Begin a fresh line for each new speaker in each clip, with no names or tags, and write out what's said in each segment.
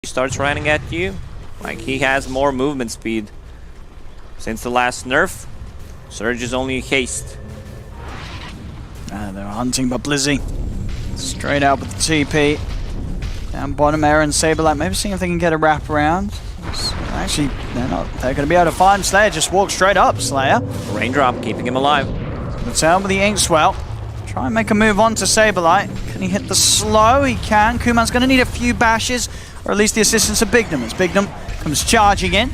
starts running at you, like he has more movement speed. Since the last nerf, Surge is only haste.
They're hunting, but Blizzy straight out with the TP. Down bottom, Era and SaberLegacy maybe seeing if they can get a wrap around. Actually, they're not. They're going to be able to find Slayer. Just walk straight up, Slayer.
Raindrop keeping him alive.
Let's help with the Inkswell. Try and make a move on to SaberLegacy. Can he hit the slow? He can. Kuman's going to need a few bashes, or at least the assistance of Bignum. As Bignum comes charging in.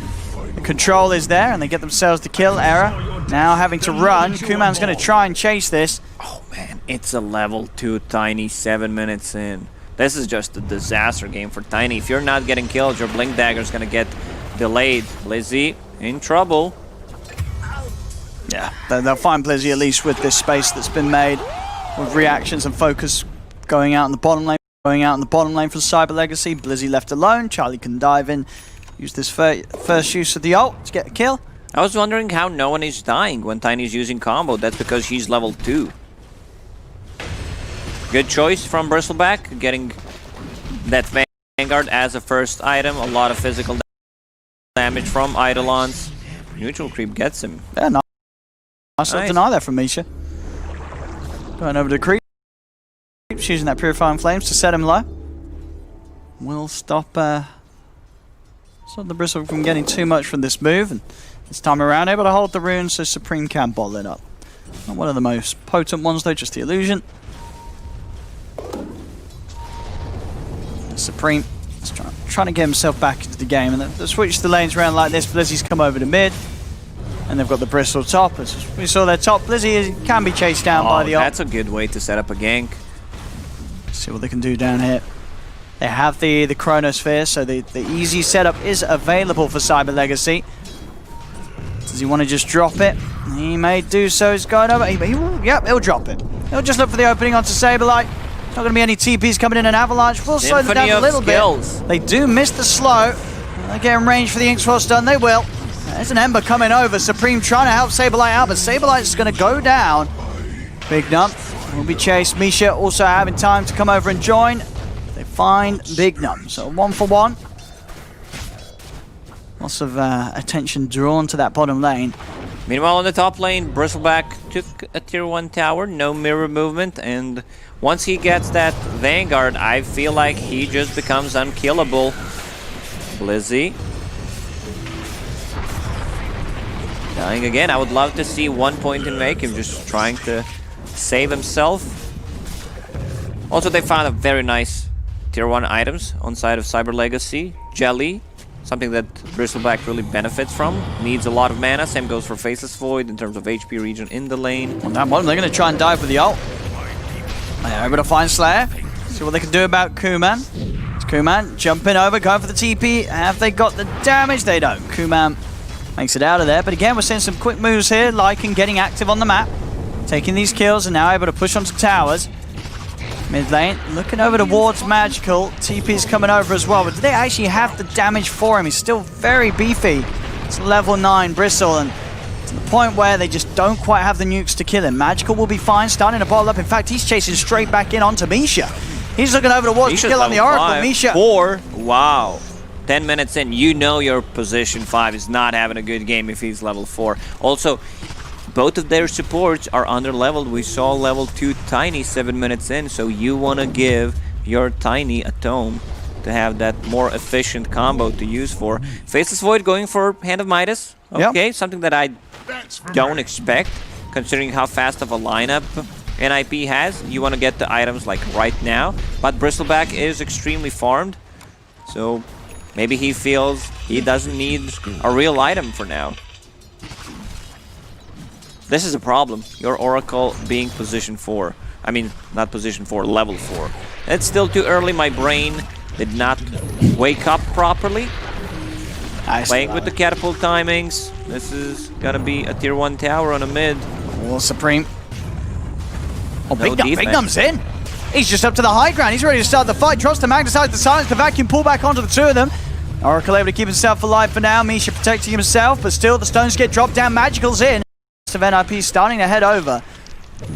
The control is there, and they get themselves the kill. Era now having to run. Kuman's going to try and chase this.
Oh man, it's a level 2 Tiny 7 minutes in. This is just a disaster game for Tiny. If you're not getting killed, your Blink Dagger is going to get delayed. Blizzy in trouble.
Yeah, they'll find Blizzy at least with this space that's been made, with reactions and focus going out in the bottom lane. Going out in the bottom lane for CyberLegacy. Blizzy left alone. Charlie can dive in, use this first use of the ult to get a kill.
I was wondering how no one is dying when Tiny's using combo. That's because he's level 2. Good choice from Bristleback, getting that Vanguard as a first item. A lot of physical damage from Eidolons. Neutral creep gets him.
Yeah, nice little deny there from Misha. Going over to creep. Keeps using that Purifying Flames to set him low. Will stop the Bristle from getting too much from this move. And this time around, able to hold the rune so Supreme can bottle it up. Not one of the most potent ones though, just the illusion. Supreme is trying to get himself back into the game, and they switch the lanes around like this. Blizzy's come over to mid, and they've got the Bristle top. As we saw their top, Blizzy can be chased down by the ult.
That's a good way to set up a gank.
See what they can do down here. They have the Chronosphere, so the easy setup is available for CyberLegacy. Does he want to just drop it? He may do so. He's going over. Yep, he'll drop it. He'll just look for the opening onto SaberLegacy. Not going to be any TPs coming in an avalanche. We'll slow them down a little bit. They do miss the slow. They get in range for the Inkswell stun. They will. There's an Ember coming over. Supreme trying to help SaberLegacy out, but SaberLegacy's going to go down. Bignum will be chased. Misha also having time to come over and join. They find Bignum. So 1 for 1. Lots of attention drawn to that bottom lane.
Meanwhile, on the top lane, Bristleback took a tier 1 tower, no mirror movement, and once he gets that Vanguard, I feel like he just becomes unkillable. Blizzy dying again. I would love to see 1 point in make him just trying to save himself. Also, they found a very nice tier 1 items on side of CyberLegacy. Jelly. Something that Bristleback really benefits from. Needs a lot of mana. Same goes for Faceless Void in terms of HP regen in the lane.
On that one, they're going to try and dive with the ult. They're able to find Slayer. See what they can do about Kuman. It's Kuman jumping over, going for the TP. Have they got the damage? They don't. Kuman makes it out of there. But again, we're seeing some quick moves here. Lycan getting active on the map. Taking these kills and now able to push onto towers. Mid lane, looking over towards Magical. TP's coming over as well, but do they actually have the damage for him? He's still very beefy. It's level 9 Bristle, and to the point where they just don't quite have the nukes to kill him. Magical will be fine, starting to bottle up. In fact, he's chasing straight back in onto Misha. He's looking over towards the kill on the Oracle. Misha.
4. Wow. 10 minutes in, you know your position 5 is not having a good game if he's level 4. Also, both of their supports are under-leveled. We saw level 2 Tiny 7 minutes in, so you want to give your Tiny a tome to have that more efficient combo to use for. Faceless Void going for Hand of Midas. Okay, yep. Something that I don't expect, considering how fast of a lineup NiP has. You want to get the items like right now, but Bristleback is extremely farmed, so maybe he feels he doesn't need a real item for now. This is a problem. Your Oracle being position 4. I mean, not position 4, level 4. It's still too early. My brain did not wake up properly. Playing with the catapult timings. This is gonna be a tier 1 tower on a mid.
Oh, Supreme. Oh, Bignum's in. He's just up to the high ground. He's ready to start the fight. Drops the Magnus out to silence the vacuum. Pull back onto the 2 of them. Oracle able to keep himself alive for now. Misha protecting himself, but still the stones get dropped down. Magical's in. Of NiP starting to head over.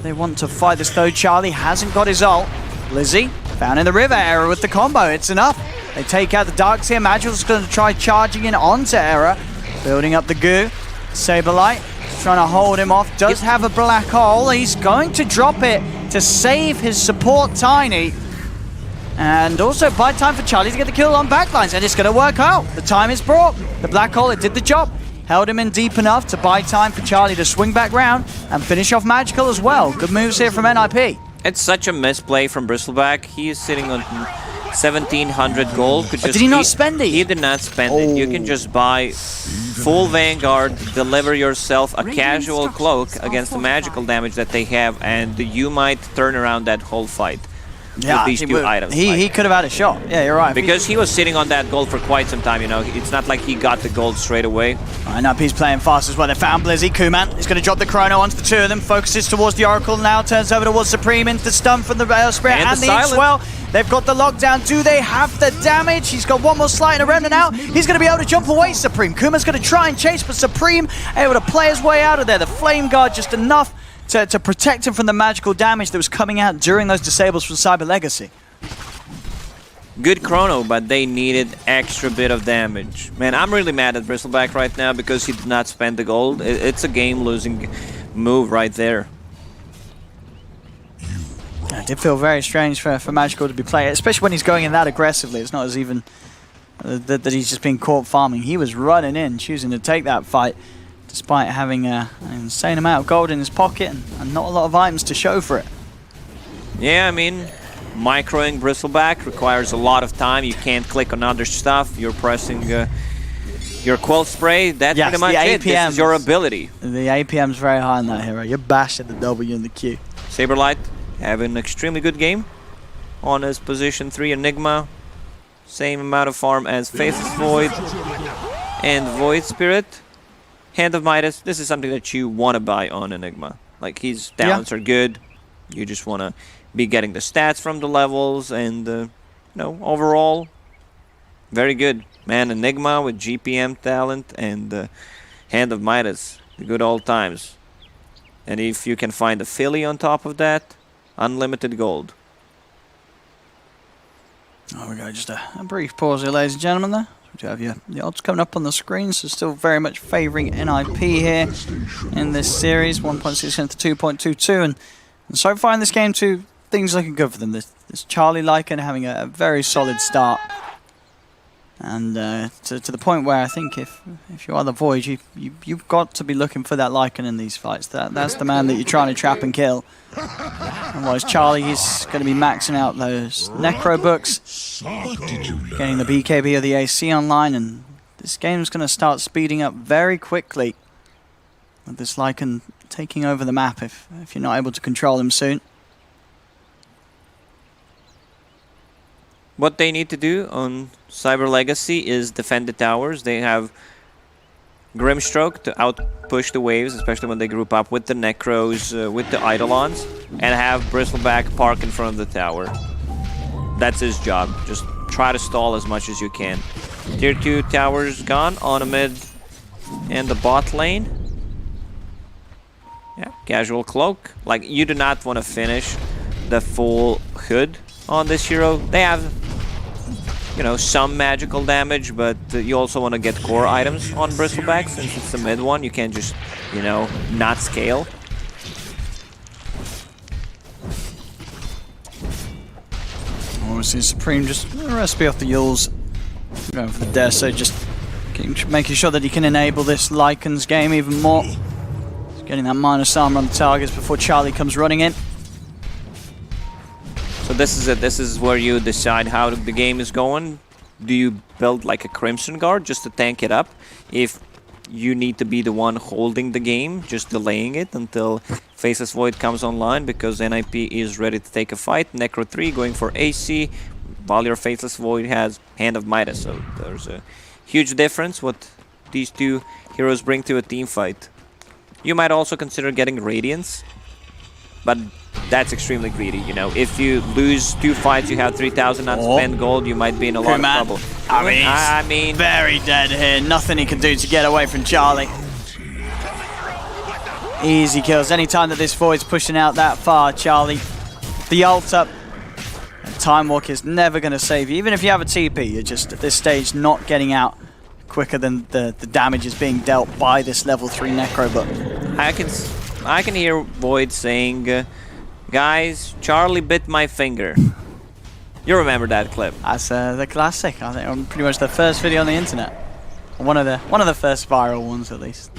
They want to fight this though. Charlie hasn't got his ult. Blizzy Found in the river, Error with the combo. It's enough. They take out the darks here. Magical's going to try charging in onto Error. Building up the goo. Saberlight trying to hold him off. Does have a black hole. He's going to drop it to save his support Tiny. And also buy time for Charlie to get the kill on backlines. And it's going to work out. The time is brought. The black hole, it did the job. Held him in deep enough to buy time for Charlie to swing back round and finish off Magical as well. Good moves here from NiP.
It's such a misplay from Bristleback. He is sitting on 1,700 gold.
Did he not spend it?
He did not spend it. You can just buy full Vanguard, deliver yourself a casual cloak against the magical damage that they have, and you might turn around that whole fight.
Yeah,
with these two items.
He could have had a shot. Yeah, you're right.
Because he was sitting on that gold for quite some time, you know. It's not like he got the gold straight away.
NiP's playing fast as well. They found Blizzy. Kuman is going to drop the Chrono onto the two of them. Focuses towards the Oracle now. Turns over towards Supreme into the stun from the Spirit and the Swell. They've got the lockdown. Do they have the damage? He's got one more slide and a remnant out. He's going to be able to jump away, Supreme. Kuman's going to try and chase, but Supreme able to play his way out of there. The Flame Guard just enough to protect him from the magical damage that was coming out during those disables from CyberLegacy.
Good chrono, but they needed extra bit of damage. Man, I'm really mad at Bristleback right now because he did not spend the gold. It's a game-losing move right there.
It did feel very strange for Magical to be playing, especially when he's going in that aggressively. It's not as even that he's just being caught farming. He was running in, choosing to take that fight, despite having an insane amount of gold in his pocket and not a lot of items to show for it.
Yeah, I mean, microing Bristleback requires a lot of time. You can't click on other stuff. You're pressing your Quell Spray. That's pretty much it. This is your ability.
The APM's very high on that hero. You're bashing the W and the Q.
Saberlight having an extremely good game on his position 3 Enigma. Same amount of farm as Faceless Void and Void Spirit. Hand of Midas, this is something that you want to buy on Enigma. Like, his downs are good. You just want to be getting the stats from the levels and, you know, overall, very good. Man, Enigma with GPM talent and Hand of Midas, the good old times. And if you can find a Philly on top of that, unlimited gold.
Oh, we go. Just a brief pause here, ladies and gentlemen, there. You have the odds coming up on the screen, so still very much favouring NiP here in this series, 1.6 to 2.22, and so far in this game, things looking good for them. This Charlie Lycan having a very solid start, and to the point where I think if you are the Void, you've got to be looking for that Lycan in these fights. That's the man that you're trying to trap and kill. Otherwise, Charlie is going to be maxing out those Necro books, getting the BKB or the AC online, and this game's going to start speeding up very quickly with this Lycan taking over the map if you're not able to control him soon.
What they need to do on CyberLegacy is defend the towers. They have Grimstroke to outpush the waves, especially when they group up with the Necros, with the Eidolons, and have Bristleback park in front of the tower. That's his job. Just try to stall as much as you can. Tier 2 towers gone on a mid and the bot lane. Yeah, casual cloak. Like, you do not want to finish the full hood on this hero. They have, you know, some magical damage, but you also want to get core items on Bristleback. Since it's the mid one, you can't just, you know, not scale.
Obviously, Supreme just a recipe off the Yules. Going for the Death, so just making sure that he can enable this Lycan's game even more. Just getting that minus armor on the targets before Charlie comes running in.
So this is it. This is where you decide how the game is going. Do you build like a Crimson Guard just to tank it up? If you need to be the one holding the game, just delaying it until Faceless Void comes online because NiP is ready to take a fight. Necro 3 going for AC, while your Faceless Void has Hand of Midas. So there's a huge difference what these two heroes bring to a team fight. You might also consider getting Radiance, but that's extremely greedy, you know. If you lose 2 fights, you have 3,000 unspent gold, you might be in a lot of trouble.
I mean, very dead here. Nothing he can do to get away from Charlie. Easy kills. Anytime that this Void's pushing out that far, Charlie, the ult up. Time Walk is never going to save you. Even if you have a TP, you're just at this stage not getting out quicker than the damage is being dealt by this level 3 Necro. But
I can hear Void saying, guys, Charlie bit my finger. You remember that clip?
That's the classic. I think pretty much the first video on the internet. One of the first viral ones, at least.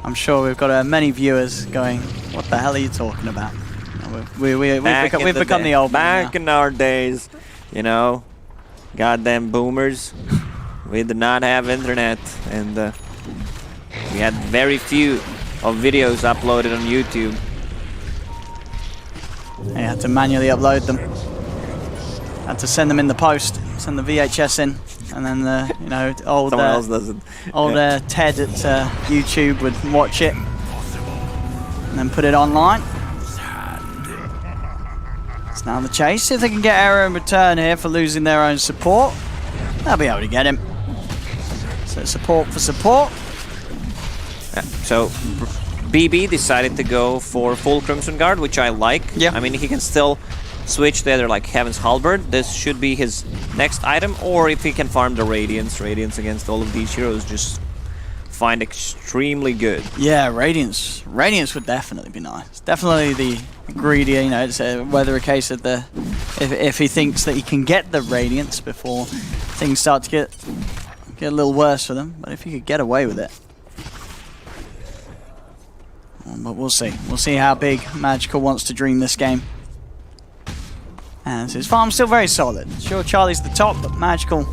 I'm sure we've got many viewers going, what the hell are you talking about? We've become the old man.
Back in our days, you know, goddamn boomers, we did not have internet, and we had very few of videos uploaded on YouTube.
You had to manually upload them. Had to send them in the post, send the VHS in, and then you know, old
someone else does it.
Old Ted at YouTube would watch it and then put it online. It's now the chase. See if they can get error in return here for losing their own support. They'll be able to get him. So support for support.
So BB decided to go for full Crimson Guard, which I like.
Yeah.
I mean, he can still switch to either like Heaven's Halberd. This should be his next item, or if he can farm the Radiance. Radiance against all of these heroes just find extremely good.
Yeah, Radiance. Radiance would definitely be nice. Definitely the greedy, you know, it's whether a case of the if he thinks that he can get the Radiance before things start to get a little worse for them. But if he could get away with it. But we'll see. We'll see how big Magical wants to dream this game. And his farm's still very solid. Sure, Charlie's the top, but Magical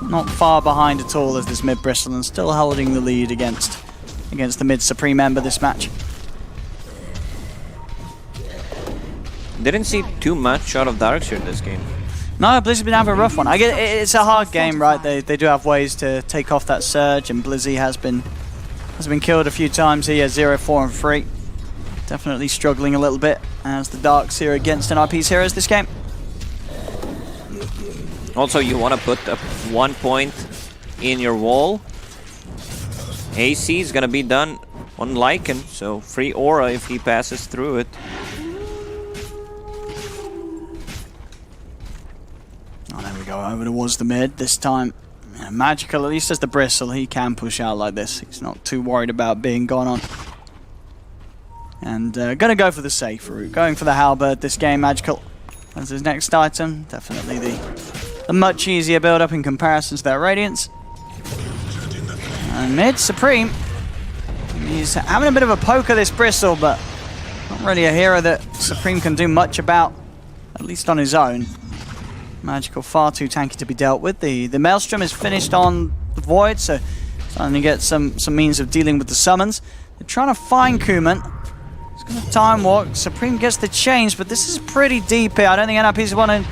not far behind at all as this mid Bristle, and still holding the lead against the mid Supreme member this match.
Didn't see too much out of Darkseer in this game.
No, Blizzard's been having a rough one. I get it's a hard game, right? They do have ways to take off that surge, and Blizzy has been killed a few times here, 0, 4, and 3. Definitely struggling a little bit as the Darkseer against NiP's heroes this game.
Also, you want to put 1 point in your wall. AC is going to be done on Lycan, so free aura if he passes through it.
Oh, there we go, over towards the mid this time. Yeah, Magical, at least as the Bristle, he can push out like this. He's not too worried about being gone on. And gonna go for the safe route. Going for the Halberd this game, Magical. As his next item, definitely the much easier build-up in comparison to their Radiance. And mid, Supreme. He's having a bit of a poke at this Bristle, but not really a hero that Supreme can do much about, at least on his own. Magical far too tanky to be dealt with. The Maelstrom is finished on the Void, so starting to get some means of dealing with the summons. They're trying to find Kuman. He's going to time walk. Supreme gets the change, but this is pretty deep here. I don't think NiP's wanting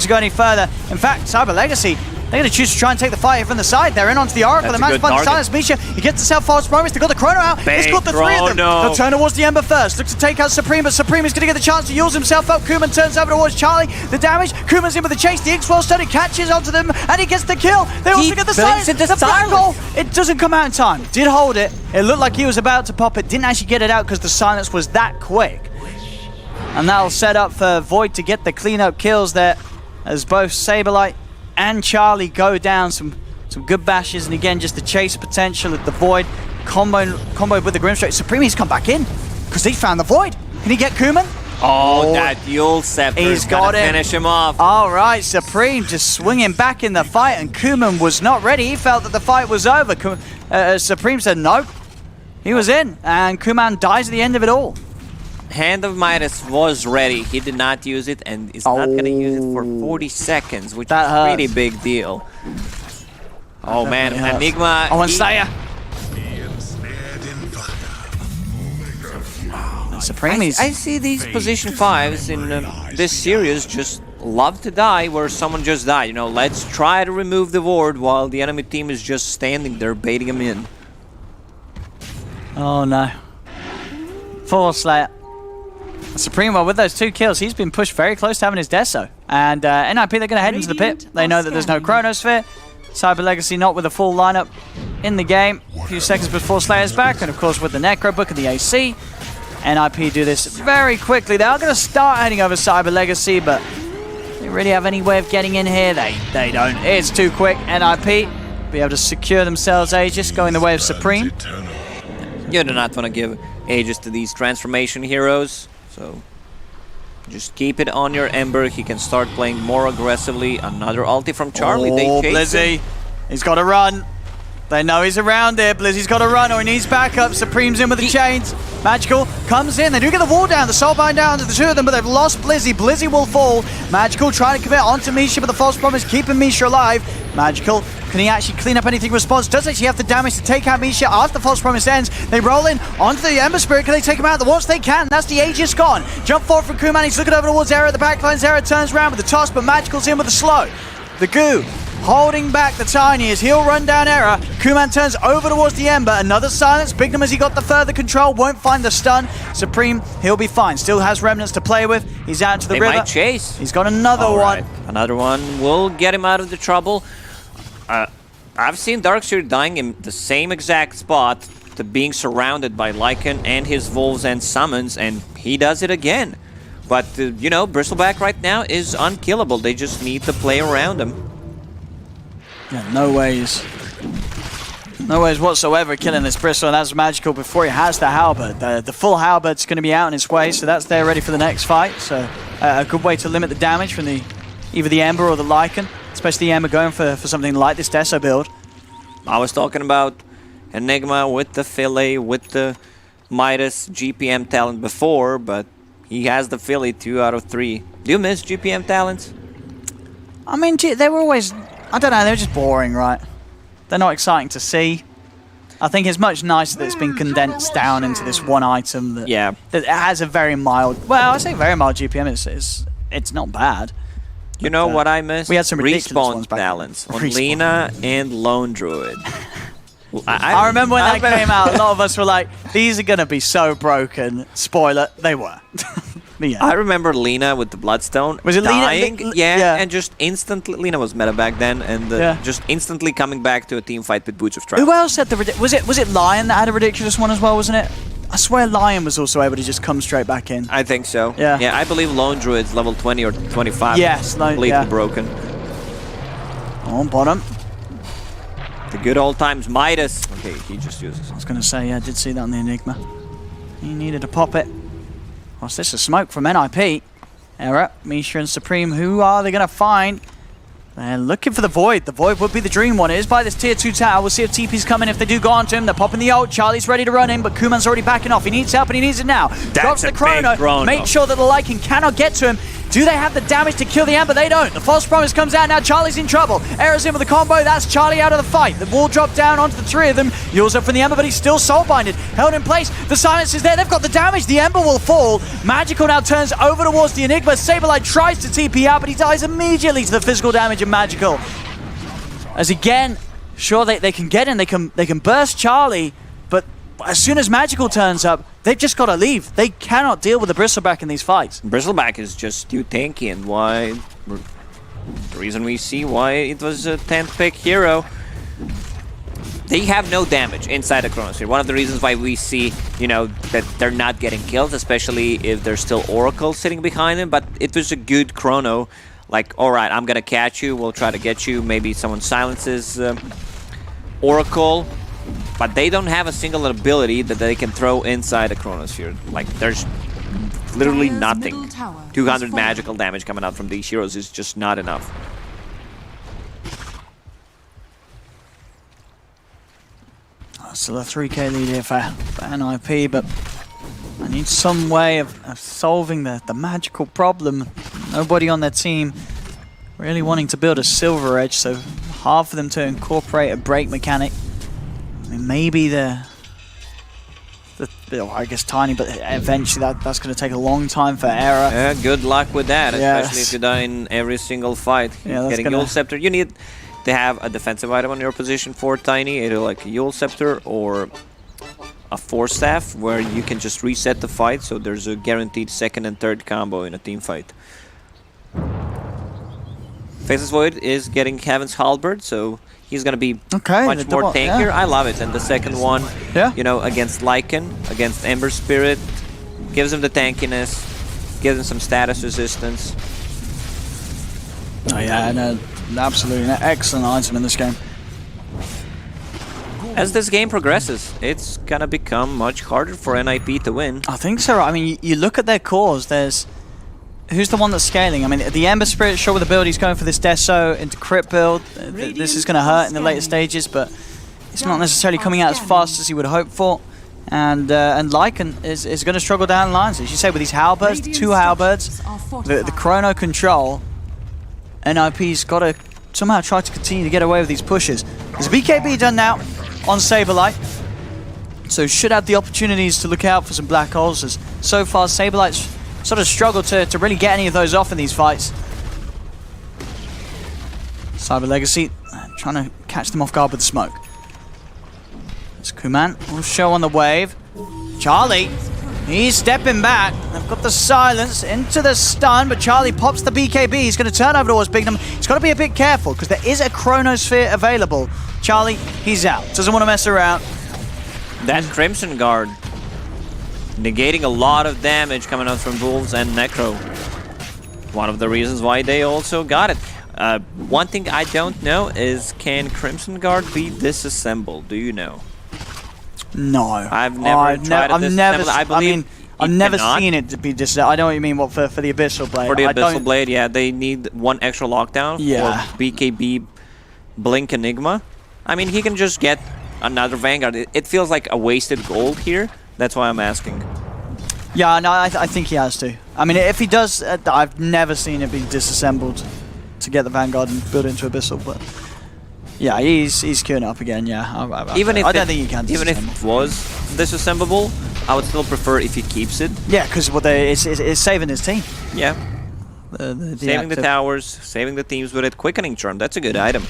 to go any further. In fact, CyberLegacy, they're going to choose to try and take the fight from the side. They're in onto the Oracle.
That's
the match by the silence. Misha, he gets himself false promise. They've got the Chrono out. He's got the 3 of them. They'll turn towards the Ember first. Look to take out Supreme, but Supreme is going to get the chance to use himself up. Kuman turns over towards Charlie. The damage. Kuman's in with the chase. The X-Well study catches onto them, and he gets the kill. They also get the silence. The black hole. It doesn't come out in time. Did hold it. It looked like he was about to pop it. Didn't actually get it out because the silence was that quick. And that'll set up for Void to get the cleanup kills there, as both Saberlight and Charlie go down. Some good bashes, and again, just the chase potential at the Void. Comboed with the Grimstrike. Supreme, he's come back in because he found the Void. Can he get Kuman?
Oh, that Yule Scepter.
He's got him.
Finish him off.
All right, Supreme just swinging back in the fight, and Kuman was not ready. He felt that the fight was over. Supreme said no. He was in, and Kuman dies at the end of it all.
Hand of Midas was ready. He did not use it, and is not going to use it for 40 seconds, which is a pretty big deal. Oh man, Enigma.
Owen Slayer. Supreme.
I see these position 5s in this series just love to die where someone just died. You know, let's try to remove the ward while the enemy team is just standing there baiting him in.
Oh no. Full Slayer. Supreme, well, with those 2 kills, he's been pushed very close to having his Deso. And NiP, they're going to head into the pit. They know that there's no Chronosphere. CyberLegacy not with a full lineup in the game. A few seconds before Slayer's back, and of course with the Necro Book and the AC. NiP do this very quickly. They are going to start heading over CyberLegacy, but they really have any way of getting in here? They don't. It's too quick. NiP be able to secure themselves Aegis, going the way of Supreme.
You do not want to give Aegis to these transformation heroes, so just keep it on your Ember. He can start playing more aggressively. Another ulti from Charlie.
Oh,
they chase
Blizzy.
him.
He's got to run. They know he's around there. Blizzy's got to run or he needs backup. Supreme's in with the chains. Magical comes in. They do get the wall down. The soulbind down to the two of them, but they've lost Blizzy. Blizzy will fall. Magical trying to commit onto Misha, but the false promise keeping Misha alive. Magical, can he actually clean up anything? Response does actually have the damage to take out Misha after the false promise ends. They roll in onto the Ember Spirit. Can they take him out? The once they can. That's the Aegis gone. Jump forward from Kuman. He's looking over towards Zera at the backline. Zera turns around with the toss, but Magical's in with the slow. The goo holding back the Tiny as he'll run down Error. Kuman turns over towards the Ember. Another silence. Bignum as he got the further control. Won't find the stun. Supreme, he'll be fine. Still has remnants to play with. He's out into the river.
They might chase.
He's got another one.
Another one will get him out of the trouble. I've seen Darkseer dying in the same exact spot to being surrounded by Lycan and his wolves and summons, and he does it again. But, you know, Bristleback right now is unkillable. They just need to play around him.
Yeah, no ways whatsoever killing this Bristle, and that's Magical before he has the Halberd. The full Halberd's going to be out in his way, so that's there ready for the next fight. So a good way to limit the damage from either the Ember or the Lycan, especially the Ember going for something like this Deso build.
I was talking about Enigma with the Philly, with the Midas GPM talent before, but he has the Philly 2 out of 3. Do you miss GPM talents?
I mean, they were always, I don't know, they were just boring, right? They're not exciting to see. I think it's much nicer that it's been condensed down into this one item that, that has a very mild, well, I say very mild GPM, it's not bad.
You know what I miss?
We had some ridiculous ones
Respawn
back
talents on
Respawn.
Lina and Lone Druid.
I remember when that came out, a lot of us were like, these are going to be so broken. Spoiler, they were. Yeah.
I remember Lina with the Bloodstone.
Was it
dying?
Lina?
Yeah, and just instantly, Lina was meta back then, and just instantly coming back to a team fight with Boots of Trap.
Who else had the was it Lion that had a ridiculous one as well, wasn't it? I swear Lion was also able to just come straight back in.
I think so.
Yeah.
Yeah, I believe Lone Druid's level 20 or 25.
Yes,
completely broken.
On bottom.
The good old times. Midas. Okay, he just uses.
I was going to say, yeah, I did see that on the Enigma. He needed to pop it. What's this? A smoke from NiP. Error, Misha and Supreme. Who are they going to find? They're looking for the Void. The Void would be the dream one. It is by this tier 2 tower. We'll see if TP's coming. If they do go onto him, they're popping the ult. Charlie's ready to run in, but Kuman's already backing off. He needs help and he needs it now. Drops the chrono. Make sure that the Lycan cannot get to him. Do they have the damage to kill the Ember? They don't. The false promise comes out now. Charlie's in trouble. Error's in with the combo. That's Charlie out of the fight. The wall dropped down onto the three of them. Yulls up from the Ember, but he's still soulbinded. Held in place. The silence is there. They've got the damage. The Ember will fall. Magical now turns over towards the Enigma. Saberlight tries to TP out, but he dies immediately to the physical damage of Magical. As again, sure they can get in. They can burst Charlie, but as soon as Magical turns up, they've just got to leave. They cannot deal with the Bristleback in these fights.
Bristleback is just too tanky, and why the reason we see why it was a 10th pick hero. They have no damage inside the Chronosphere. One of the reasons why we see, you know, that they're not getting kills, especially if there's still Oracle sitting behind them, but it was a good Chrono. Like, alright, I'm gonna catch you, we'll try to get you, maybe someone silences Oracle. But they don't have a single ability that they can throw inside the Chronosphere. Like, there's literally nothing. 200 magical damage coming out from these heroes is just not enough.
Still a 3k lead here for NiP, but I need some way of solving the magical problem. Nobody on their team really wanting to build a Silver Edge, so hard for them to incorporate a break mechanic. I mean, maybe I guess Tiny, but eventually that's going to take a long time for Error.
Yeah, good luck with that, especially if you die in every single fight.
Yeah, that's
getting Yule Scepter, you need to have a defensive item on your position for Tiny, either like a Yule Scepter or a Force Staff, where you can just reset the fight, so there's a guaranteed second and third combo in a team fight. Faceless Void is getting Heaven's Halberd, so he's going to be much more tankier. Yeah. I love it. And the second one, you know, against Lycan, against Ember Spirit, gives him the tankiness, gives him some status resistance.
Oh yeah, no, absolutely an excellent item in this game.
As this game progresses, it's gonna become much harder for NiP to win.
I think so. I mean, you look at their cores. There's who's the one that's scaling? I mean, the Ember Spirit, sure, with the build he's going for this Deso into crit build. This is going to hurt in the later stages, but it's not necessarily coming out as fast as he would hope for. And Lycan is going to struggle down lines, as you say, with these halberds, the 2 halberds, the chrono control. NiP's got to somehow try to continue to get away with these pushes. There's a BKB done now on Saberlight, so should have the opportunities to look out for some black holes, as so far Saberlight's sort of struggled to really get any of those off in these fights. CyberLegacy trying to catch them off guard with the smoke. It's Kuman will show on the wave. Charlie, he's stepping back. They've got the silence into the stun, but Charlie pops the BKB. He's going to turn over towards Bignum. He's got to be a bit careful because there is a Chronosphere available. Charlie, he's out. Doesn't want to mess around.
That Crimson Guard negating a lot of damage coming out from Wolves and Necro. One of the reasons why they also got it. One thing I don't know is, can Crimson Guard be disassembled? Do you know?
No.
I've never tried to disassemble.
I've never seen it to be disassembled. I know what you mean. What for the Abyssal Blade?
For the Abyssal Blade, yeah, they need 1 extra lockdown for BKB Blink Enigma. I mean, he can just get another Vanguard. It feels like a wasted gold here. That's why I'm asking.
Yeah, no, I think he has to. I mean, if he does, I've never seen it be disassembled to get the Vanguard and build into Abyssal, but yeah, he's queuing up again, yeah. I don't think he can disassemble.
Even if it was disassemblable, I would still prefer if he keeps it.
Yeah, because it's saving his team.
Yeah. Saving the towers, saving the teams with it. Quickening Charm, that's a good item.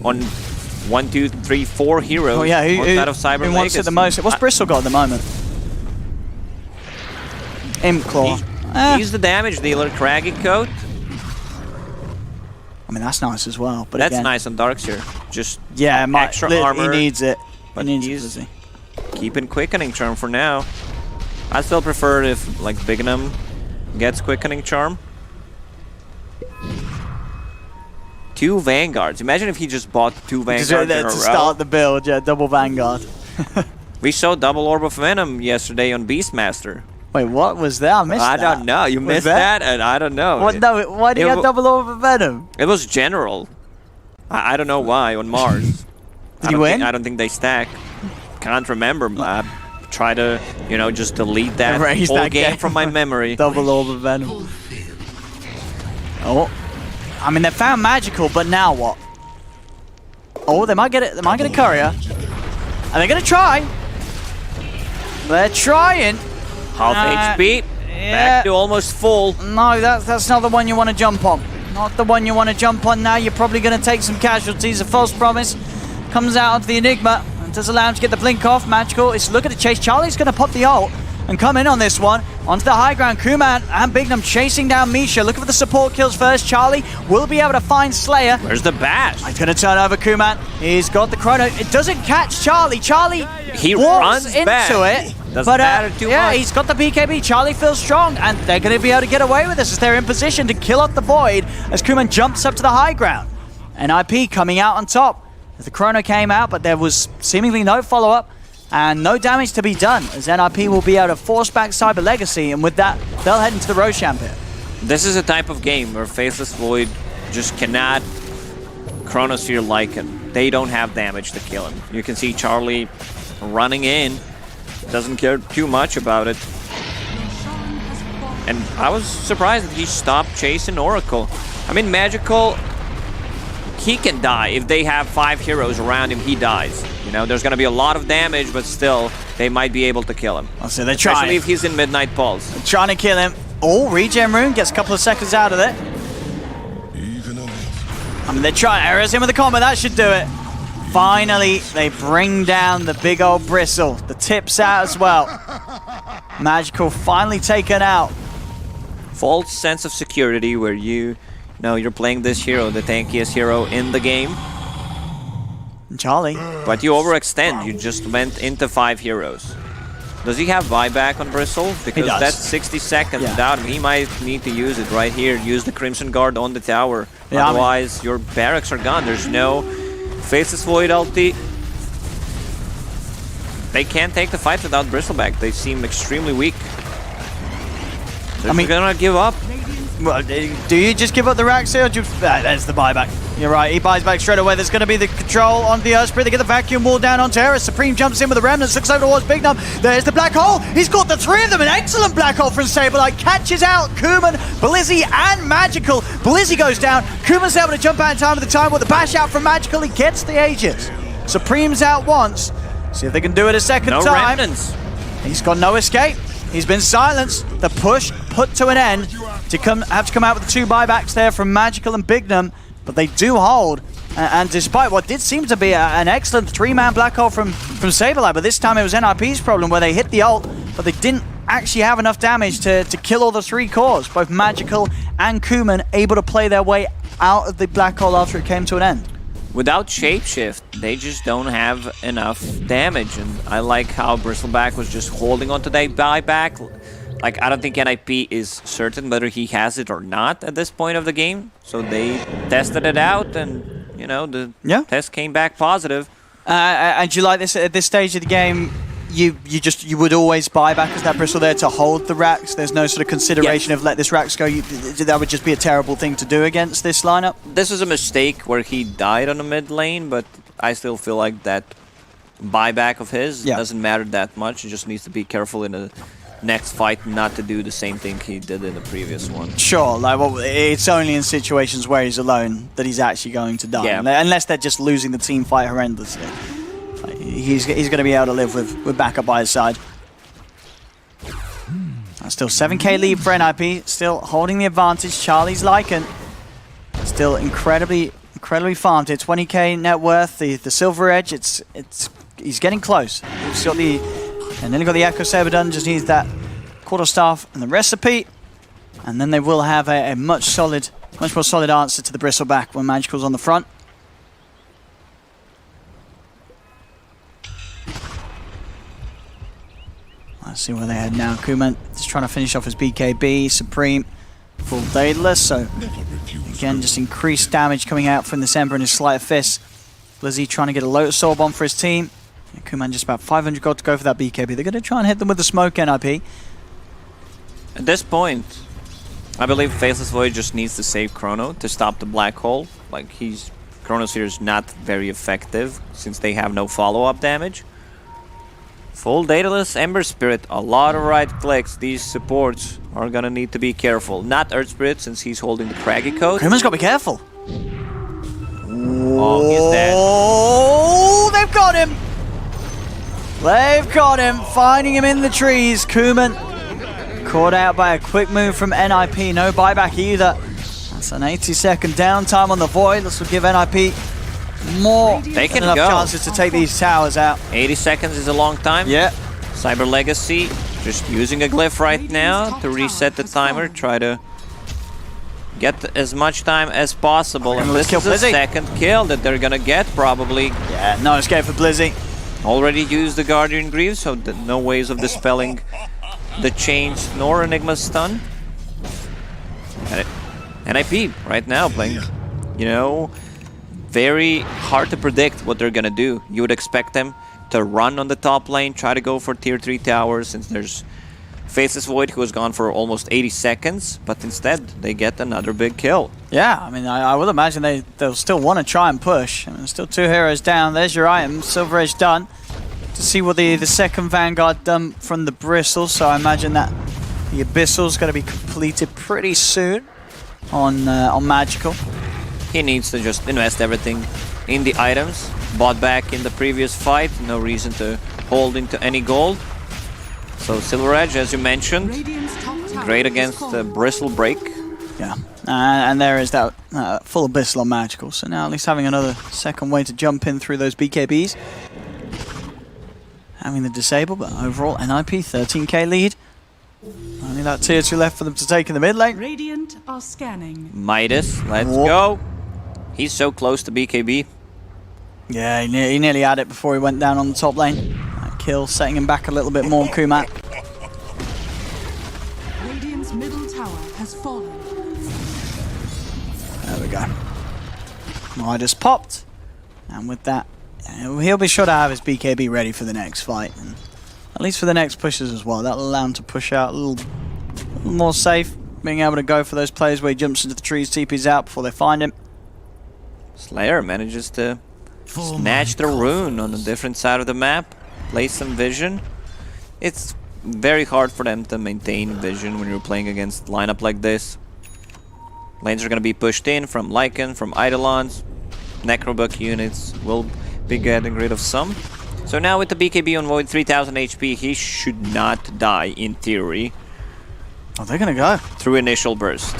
On 1, 2, 3, 4 heroes.
Oh yeah, who wants it the most? What's Bristol got at the moment? Imp Claw.
He's the damage dealer. Craggy Coat.
I mean, that's nice as well. But
that's
again,
nice on Darkseer. Just
extra
armor.
He needs it.
But he's keeping Quickening Charm for now. I still prefer if like Bignum gets Quickening Charm. 2 Vanguards. Imagine if he just bought 2 Vanguards in a row.
To start the build, yeah, double Vanguard.
We saw double Orb of Venom yesterday on Beastmaster.
Wait, what was that? I missed that.
I don't know. You missed that? And I don't know.
What? No, why did he have double Orb of Venom?
It was general. I don't know why on Mars.
Did he win?
I don't think they stack. Can't remember. Try to, just delete that whole game from my memory.
Double Orb of Venom. Oh. I mean, they found Magical, but now what? Oh, they might get it. They might get a courier. Are they going to try? They're trying.
Half HP. Back to almost full.
No, that's not the one you want to jump on. Not the one you want to jump on now. You're probably going to take some casualties. A false promise comes out onto the Enigma and does allow him to get the blink off. Magical is looking to chase. Charlie's going to pop the ult and come in on this one. Onto the high ground, Kuman and Bignum chasing down Misha. Looking for the support kills first. Charlie will be able to find Slayer.
Where's the bash?
He's going to turn over Kuman. He's got the chrono. It doesn't catch Charlie. Charlie
he
walks
runs
into
back.
it.
Doesn't matter too much.
He's got the BKB. Charlie feels strong, and they're going to be able to get away with this as they're in position to kill off the Void as Kuman jumps up to the high ground. NiP coming out on top. The chrono came out, but there was seemingly no follow-up. And no damage to be done, as NiP will be able to force back CyberLegacy, and with that, they'll head into the Roshan pit.
This is a type of game where Faceless Void just cannot Chronosphere Lycan. They don't have damage to kill him. You can see Charlie running in, doesn't care too much about it. And I was surprised that he stopped chasing Oracle. I mean, Magical, he can die. If they have 5 heroes around him, he dies. There's going to be a lot of damage, but still, they might be able to kill him.
So they're trying.
Especially if he's in Midnight Pulse.
They're trying to kill him. Oh, regen rune gets a couple of seconds out of it. I mean, they're trying. Arrows in with the combo. That should do it. Finally, they bring down the big old Bristle. The tips out as well. Magical finally taken out.
False sense of security where you're playing this hero, the tankiest hero in the game.
Charlie.
But you overextend. You just went into 5 heroes. Does he have buyback on Bristle? Because
does.
that's 60 seconds.
Yeah.
Without him, he might need to use it right here. Use the Crimson Guard on the tower.
Yeah,
Otherwise, your barracks are gone. There's no Faceless Void ulti. They can't take the fight without Bristleback. They seem extremely weak. They're gonna give up.
Well, do you just give up the racks here? Or do you, there's the buyback. You're right, he buys back straight away. There's going to be the control on the Earth Spirit. They get the vacuum wall down on Terrace. Supreme jumps in with the Remnants, looks over towards Big Num. There's the Black Hole. He's got the three of them. An excellent Black Hole from CyberLegacy. Catches out Kuman, Blizzy, and Magical. Blizzy goes down. Kuman's able to jump out in time with the time with the bash out from Magical. He gets the Aegis. Supreme's out once. See if they can do it a second time.
No Remnants.
He's got no escape. He's been silenced. The push put to an end. Have to come out with the two buybacks there from Magical and Bignum, but they do hold. And despite what did seem to be an excellent three-man black hole from CyberLegacy, but this time it was NiP's problem where they hit the ult, but they didn't actually have enough damage to kill all the three cores. Both Magical and Kuman able to play their way out of the black hole after it came to an end.
Without Shapeshift, they just don't have enough damage, and I like how Bristleback was just holding on to that buyback. Like, I don't think NiP is certain whether he has it or not at this point of the game, so they tested it out, and, you know, the test came back positive.
And do you like this at this stage of the game? You would always buy back as that Bristle there to hold the racks. There's no sort of consideration of let this racks go. That would just be a terrible thing to do against this lineup.
This was a mistake where he died on the mid lane, but I still feel like that buyback of his doesn't matter that much. He just needs to be careful in the next fight not to do the same thing he did in the previous one.
Sure, like it's only in situations where he's alone that he's actually going to die. Yeah. Unless they're just losing the team fight horrendously. He's going to be able to live with backup by his side. Still 7k lead for NiP, still holding the advantage. Charlie's Lycan still incredibly farmed here. 20k net worth. The Silver Edge, he's getting close. He's got and then he got the Echo Saber done. Just needs that Quarterstaff and the Recipe, and then they will have a much more solid answer to the Bristleback when Magical's on the front. Let's see where they head now. Kuman just trying to finish off his BKB. Supreme full Daedalus, so again just increased damage coming out from this Ember and his Sleight of Fist. Blizzy trying to get a Lotus Orb on for his team. Kuman just about 500 gold to go for that BKB. They're going to try and hit them with the smoke, NiP.
At this point, I believe Faceless Void just needs to save Chrono to stop the black hole. Like, Chrono's here is not very effective since they have no follow-up damage. Full Daedalus, Ember Spirit, a lot of right clicks. These supports are gonna need to be careful. Not Earth Spirit since he's holding the Craggy Coat.
Kuman's got to be careful.
Oh, he's dead.
Oh, they've got him. They've got him, finding him in the trees. Kuman caught out by a quick move from NiP. No buyback either. That's an 80-second downtime on the Void. This will give NiP more than enough chances to take these towers out.
80 seconds is a long time.
Yeah.
CyberLegacy just using a glyph right now to reset the timer. Try to get as much time as possible. And this is the second kill that they're gonna get probably.
Yeah, no escape for Blizzy.
Already used the Guardian Greaves, so no ways of dispelling the change nor Enigma's stun. NiP right now playing, you know, very hard to predict what they're gonna do. You would expect them to run on the top lane, try to go for tier 3 towers since there's Faceless Void who has gone for almost 80 seconds, but instead they get another big kill.
Yeah, I mean, I would imagine they'll still want to try and push. I mean, there's still 2 heroes down. There's your item, Silver Edge done. To see what the second Vanguard done from the Bristle, so I imagine that the Abyssal's going to be completed pretty soon on Magical.
He needs to just invest everything in the items. Bought back in the previous fight, no reason to hold into any gold. So Silver Edge, as you mentioned, great against the Bristle break.
Yeah, and there is that full Abyssal on Magical. So now at least having another second way to jump in through those BKBs. Having the disable, but overall NiP 13k lead. Only that tier 2 left for them to take in the mid lane.
Radiant are scanning.
Midas, let's go. He's so close to BKB.
Yeah, he nearly had it before he went down on the top lane. kill, setting him back a little bit more, Kuman.
Radiant's middle tower has fallen.
There we go. Midas popped. And with that, he'll be sure to have his BKB ready for the next fight. And at least for the next pushes as well. That'll allow him to push out a little more safe. Being able to go for those plays where he jumps into the trees, TP's out before they find him.
Slayer manages to snatch the rune on a different side of the map. Place some vision. It's very hard for them to maintain vision when you're playing against lineup like this. Lanes are going to be pushed in from Lycan, from Eidolons. Necrobuck units will be getting rid of some. So now with the BKB on Void, 3000 HP, he should not die in theory.
Oh, they're going to go.
Through initial burst.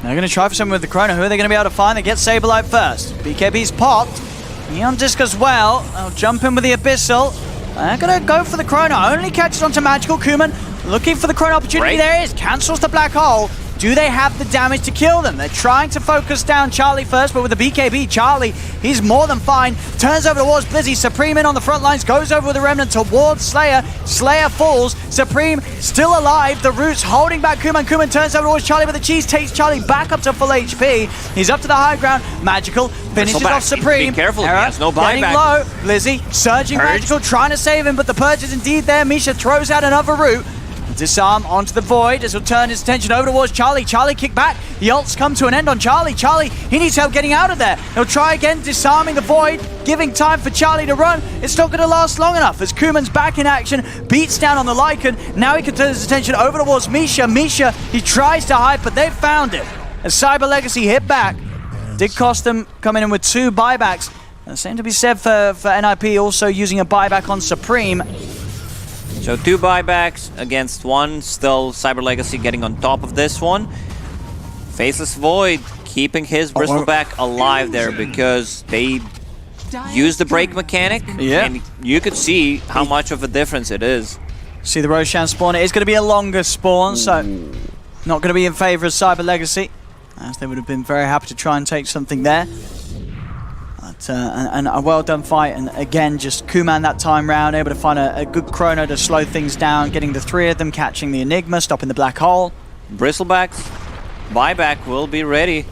They're going to try for someone with the Chrono. Who are they going to be able to find? They get Saberlight first. BKB's popped. Neon Disc as well. They'll jump in with the Abyssal. They're going to go for the Chrono. Only catches onto Magical. Kuman looking for the Chrono opportunity.
Great.
There it is. Cancels the Black Hole. Do they have the damage to kill them? They're trying to focus down Charlie first, but with the BKB, Charlie, he's more than fine. Turns over towards Blizzy. Supreme in on the front lines, goes over with the Remnant towards Slayer. Slayer falls. Supreme still alive. The Roots holding back Kuman. Kuman turns over towards Charlie, but the cheese takes Charlie back up to full HP. He's up to the high ground. Magical finishes off Supreme.
Be careful, he
Hera
has no
getting
buyback.
low. Blizzy surging
Purge.
Magical, trying to save him, but the Purge is indeed there. Misha throws out another Root. Disarm onto the Void as he'll turn his attention over towards Charlie. Charlie kick back. The ults come to an end on Charlie. Charlie, he needs help getting out of there. He'll try again, disarming the Void, giving time for Charlie to run. It's not going to last long enough as Kuman's back in action, beats down on the Lycan. Now he can turn his attention over towards Misha. Misha, he tries to hide, but they've found him. As CyberLegacy hit back, did cost them coming in with 2 buybacks. And the same to be said for NiP also using a buyback on Supreme.
So 2 buybacks against 1. Still CyberLegacy getting on top of this one. Faceless Void keeping his Bristleback alive there because they used the break mechanic.
Yeah.
And you could see how much of a difference it is.
See the Roshan spawn. It is going to be a longer spawn, so not going to be in favor of CyberLegacy, as they would have been very happy to try and take something there. But, and a well done fight, and again, just Kuman that time round, able to find a good Chrono to slow things down, getting the 3 of them, catching the Enigma, stopping the Black Hole.
Bristlebacks buyback will be ready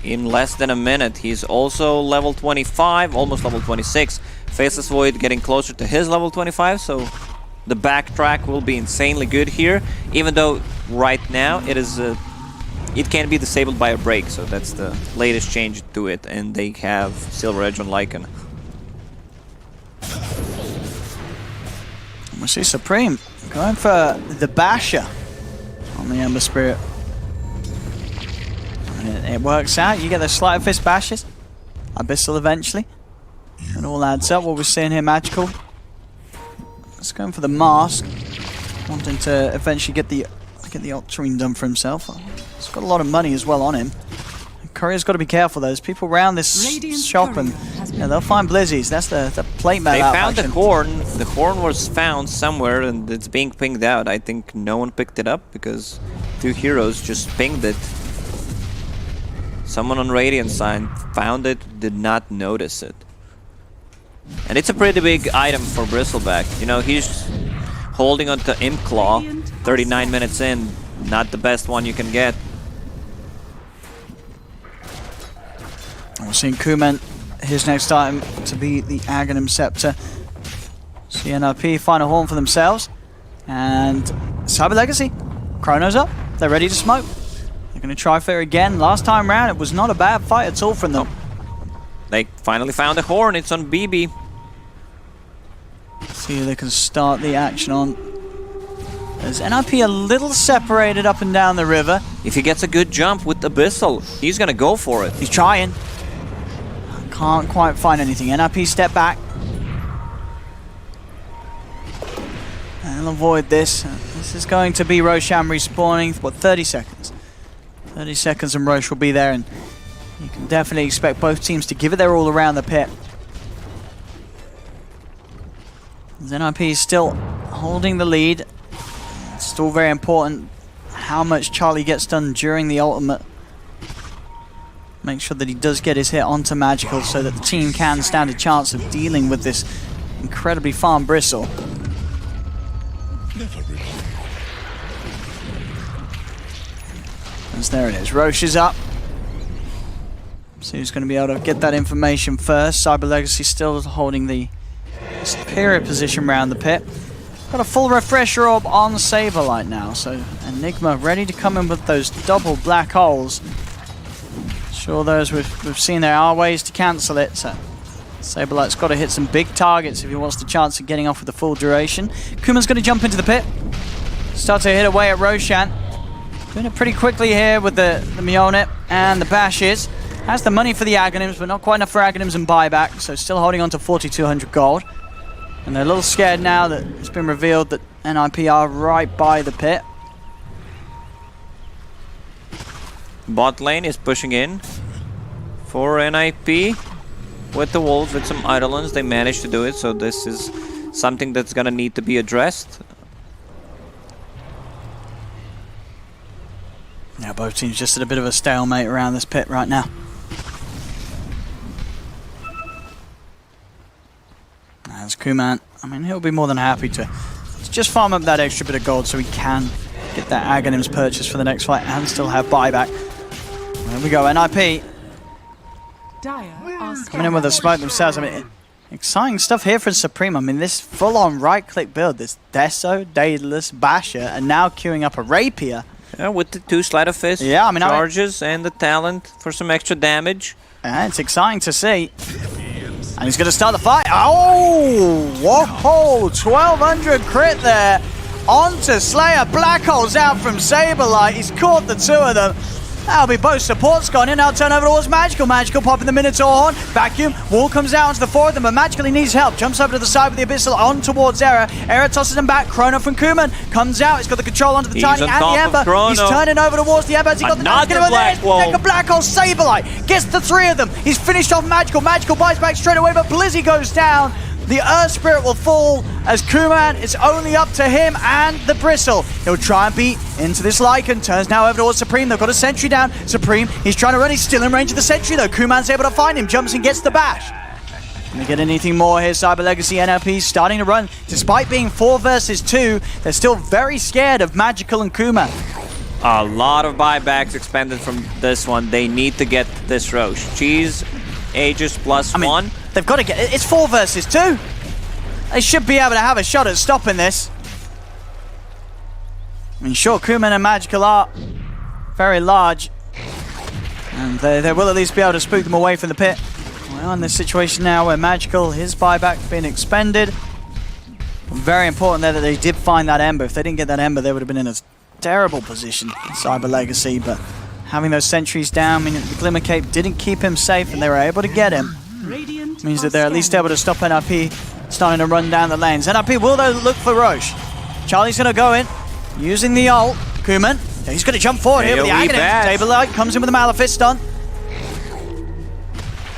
in less than a minute. He's also level 25, almost level 26. Faceless Void getting closer to his level 25, so the backtrack will be insanely good here, even though right now it is it can be disabled by a break, so that's the latest change to it, and they have Silver Edge on Lycan.
We see Supreme going for the Basher on the Ember Spirit. And it works out. You get the Sleight of Fist Bashes. Abyssal eventually. It all adds up. What we're seeing here, Magical. Let's go for the Mask. Wanting to eventually get the Ultramarine done for himself. He's got a lot of money as well on him. Courier's got to be careful though. There's people around this shop and they'll find Blizzies. That's the plate map.
They found
action.
the horn. The horn was found somewhere and it's being pinged out. I think no one picked it up because 2 heroes just pinged it. Someone on Radiant side found it, did not notice it. And it's a pretty big item for Bristleback. You know, he's holding onto Imp Claw 39 minutes in. Not the best one you can get.
We're seeing Kuman, his next item to be the Aghanim Scepter. CNRP find a horn for themselves. And CyberLegacy, Chrono's up. They're ready to smoke. They're going to try for it again. Last time round, it was not a bad fight at all from them.
They finally found a horn. It's on BB.
See who they can start the action on. There's NiP a little separated up and down the river.
If he gets a good jump with Abyssal, he's going to go for it.
He's trying. Can't quite find anything. NiP step back. And they'll avoid this. This is going to be Roshan respawning. What, 30 seconds? 30 seconds and Rosh will be there, and you can definitely expect both teams to give it their all around the pit. NiP is still holding the lead. It's still very important how much Charlie gets done during the ultimate. Make sure that he does get his hit onto Magical so that the team can stand a chance of dealing with this incredibly farm bristle. And there it is. Roche is up. So who's going to be able to get that information first? CyberLegacy still holding the superior position around the pit. Got a full refresher orb on Saberlight now, so Enigma ready to come in with those double black holes. Sure, those we've seen there are ways to cancel it, so Saberlight's got to hit some big targets if he wants the chance of getting off with the full duration. Kuman's going to jump into the pit, start to hit away at Roshan. Doing it pretty quickly here with the Mjolnir and the bashes. Has the money for the Aghanims, but not quite enough for Aghanims and buyback, so still holding on to 4,200 gold. And they're a little scared now that it's been revealed that NiP are right by the pit.
Bot lane is pushing in for NiP with the wolves, with some Eidolons. They managed to do it, so this is something that's gonna need to be addressed.
Yeah, both teams just at a bit of a stalemate around this pit right now. As Kuman, I mean, he'll be more than happy to just farm up that extra bit of gold so he can get that Aghanim's purchase for the next fight and still have buyback. There we go, NiP coming in with a smoke themselves. I mean, exciting stuff here for Supreme. I mean, this full-on right-click build, this Deso, Daedalus, Basher, and now queuing up a Rapier.
Yeah, with the 2 Sleight of Fist charges and the talent for some extra damage.
Yeah, it's exciting to see. And he's going to start the fight. Oh, whoa, 1,200 crit there. Onto Slayer. Black holes out from Saberlight. He's caught the 2 of them. That'll be both supports gone in. Now turn over towards Magical. Magical popping the Minotaur horn. Vacuum. Wall comes out onto the 4 of them, but Magical, he needs help. Jumps over to the side with the Abyssal on towards Era. Era tosses him back. Chrono from Kuman comes out. He's got the control onto the Tiny and the Ember. He's turning over towards the Ember. He got the
black wall.
Take a black hole. Saberlight gets the 3 of them. He's finished off Magical. Magical buys back straight away, but Blizzy goes down. The Earth Spirit will fall as Kuman, it's only up to him and the Bristle. He'll try and beat into this Lycan. Turns now over towards Supreme. They've got a sentry down. Supreme, he's trying to run. He's still in range of the sentry though. Kuman's able to find him. Jumps and gets the bash. Can they get anything more here? CyberLegacy NiP starting to run. Despite being 4 versus 2, they're still very scared of Magical and Kuman.
A lot of buybacks expended from this one. They need to get this Roche. Cheese, Aegis plus 1.
They've got to get it. It's 4 versus 2. They should be able to have a shot at stopping this. I mean, sure, Kuman and Magical are very large. And they will at least be able to spook them away from the pit. We're in this situation now where Magical, his buyback's been expended. Very important there that they did find that Ember. If they didn't get that Ember, they would have been in a terrible position, CyberLegacy. But having those sentries down, meaning the Glimmer Cape didn't keep him safe and they were able to get him. Means that they're at least able to stop NiP starting to run down the lanes. NiP will though look for Roche. Charlie's going to go in, using the ult. Kuman, he's going to jump forward here with the Aghanim. Saberlight comes in with the Malefice stun.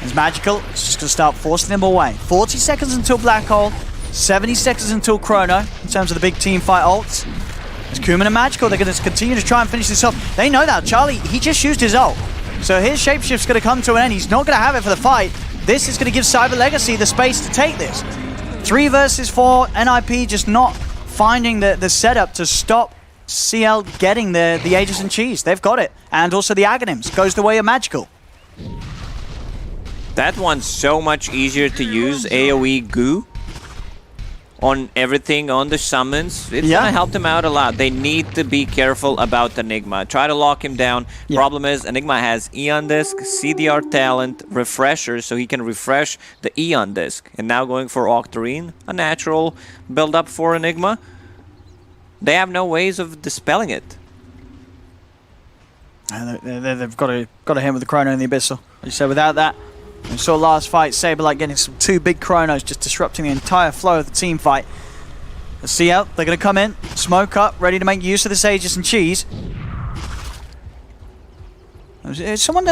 There's Magical, it's just going to start forcing them away. 40 seconds until Black Hole, 70 seconds until Chrono, in terms of the big team fight ults. There's Kuman and Magical, they're going to continue to try and finish this off. They know that, Charlie, he just used his ult. So his shapeshift's going to come to an end. He's not going to have it for the fight. This is going to give CyberLegacy the space to take this. 3 versus 4, NiP just not finding the setup to stop CL getting the Aegis and Cheese. They've got it. And also the Aghanims. Goes the way of Magical.
That one's so much easier to use, AoE goo, on everything, on the summons. It's gonna help them out a lot. They need to be careful about Enigma. Try to lock him down. Problem is, Enigma has Eon Disc, CDR Talent, Refresher, so he can refresh the Eon Disc. And now going for Octarine, a natural build-up for Enigma. They have no ways of dispelling it.
They've got to hit with the Chrono and the Abyssal. As you said, without that, we saw last fight, Saberlight getting some 2 big Chronos, just disrupting the entire flow of the team fight. The CL, they're going to come in, smoke up, ready to make use of this Aegis and Cheese. Someone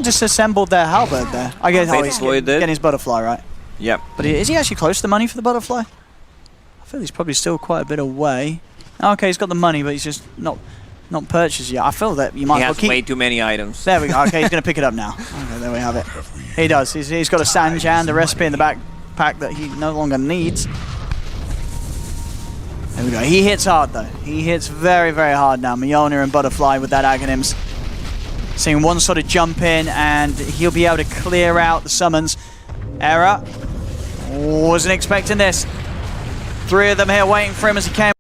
disassembled their halberd there. I guess he's getting his butterfly, right?
Yep.
But is he actually close to the money for the butterfly? I feel he's probably still quite a bit away. Okay, he's got the money, but he's just not purchased yet. I feel that you might
he
as well
has
keep...
way too many items.
There we go. Okay, he's going to pick it up now. Okay, there we have it. He does. He's got a Sanjan, the recipe in the backpack pack that he no longer needs. There we go. He hits hard though. He hits very, very hard now. Mjolnir and Butterfly with that Aghanims. Seeing one sort of jump in, and he'll be able to clear out the summons. Error. Wasn't expecting this. 3 of them here waiting for him as he came.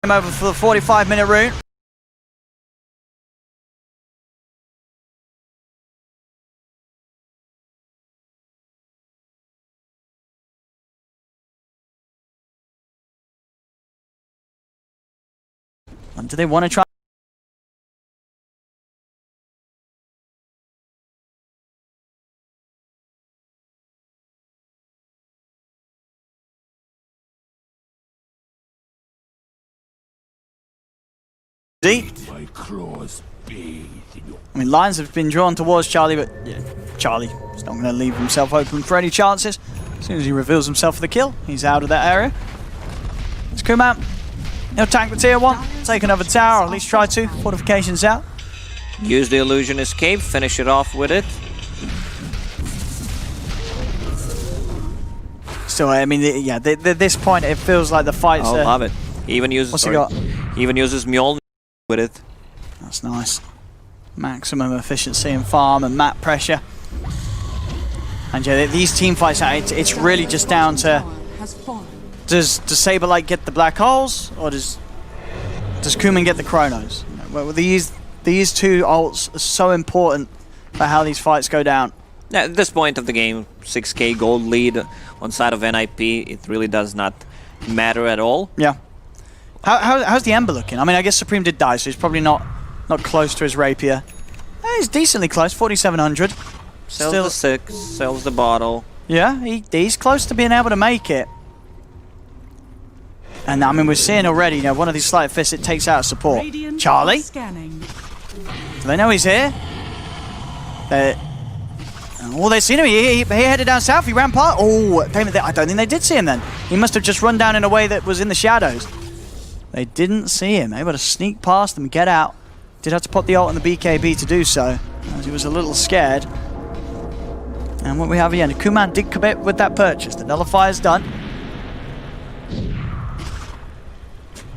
Over for the 45-minute route. And do they want to try? I mean, lines have been drawn towards Charlie, but yeah, Charlie is not going to leave himself open for any chances. As soon as he reveals himself for the kill, he's out of that area. It's Kuman. He'll tank the tier 1, take another tower, or at least try to. Fortifications out.
Use the illusion escape, finish it off with it.
Still, I mean, yeah, at this point, it feels like the fight's...
I love it. He even uses,
what's he got?
He even uses Mjolnir with it.
That's nice. Maximum efficiency and farm and map pressure. And yeah, these team fights, it's really just down to... Does Saberlight get the black holes, or does Kuman get the chronos? Well, these 2 ults are so important for how these fights go down.
Yeah, at this point of the game, 6k gold lead on side of NiP, it really does not matter at all.
Yeah. How's the Ember looking? I mean, I guess Supreme did die, so he's probably not close to his rapier. He's decently close, 4,700.
Sells the 6, sells the bottle.
Yeah, he's close to being able to make it. And I mean, we're seeing already, you know, one of these sleight of fists, it takes out support.
Radiant
Charlie?
Scanning.
Do they know he's here? Oh, they've seen him. He headed down south. He ran past. Oh, damn it. I don't think they did see him then. He must have just run down in a way that was in the shadows. They didn't see him. Able to sneak past them, get out. Did have to pop the ult on the BKB to do so, as he was a little scared. And what we have here, Kuman did commit with that purchase. The nullifier's done.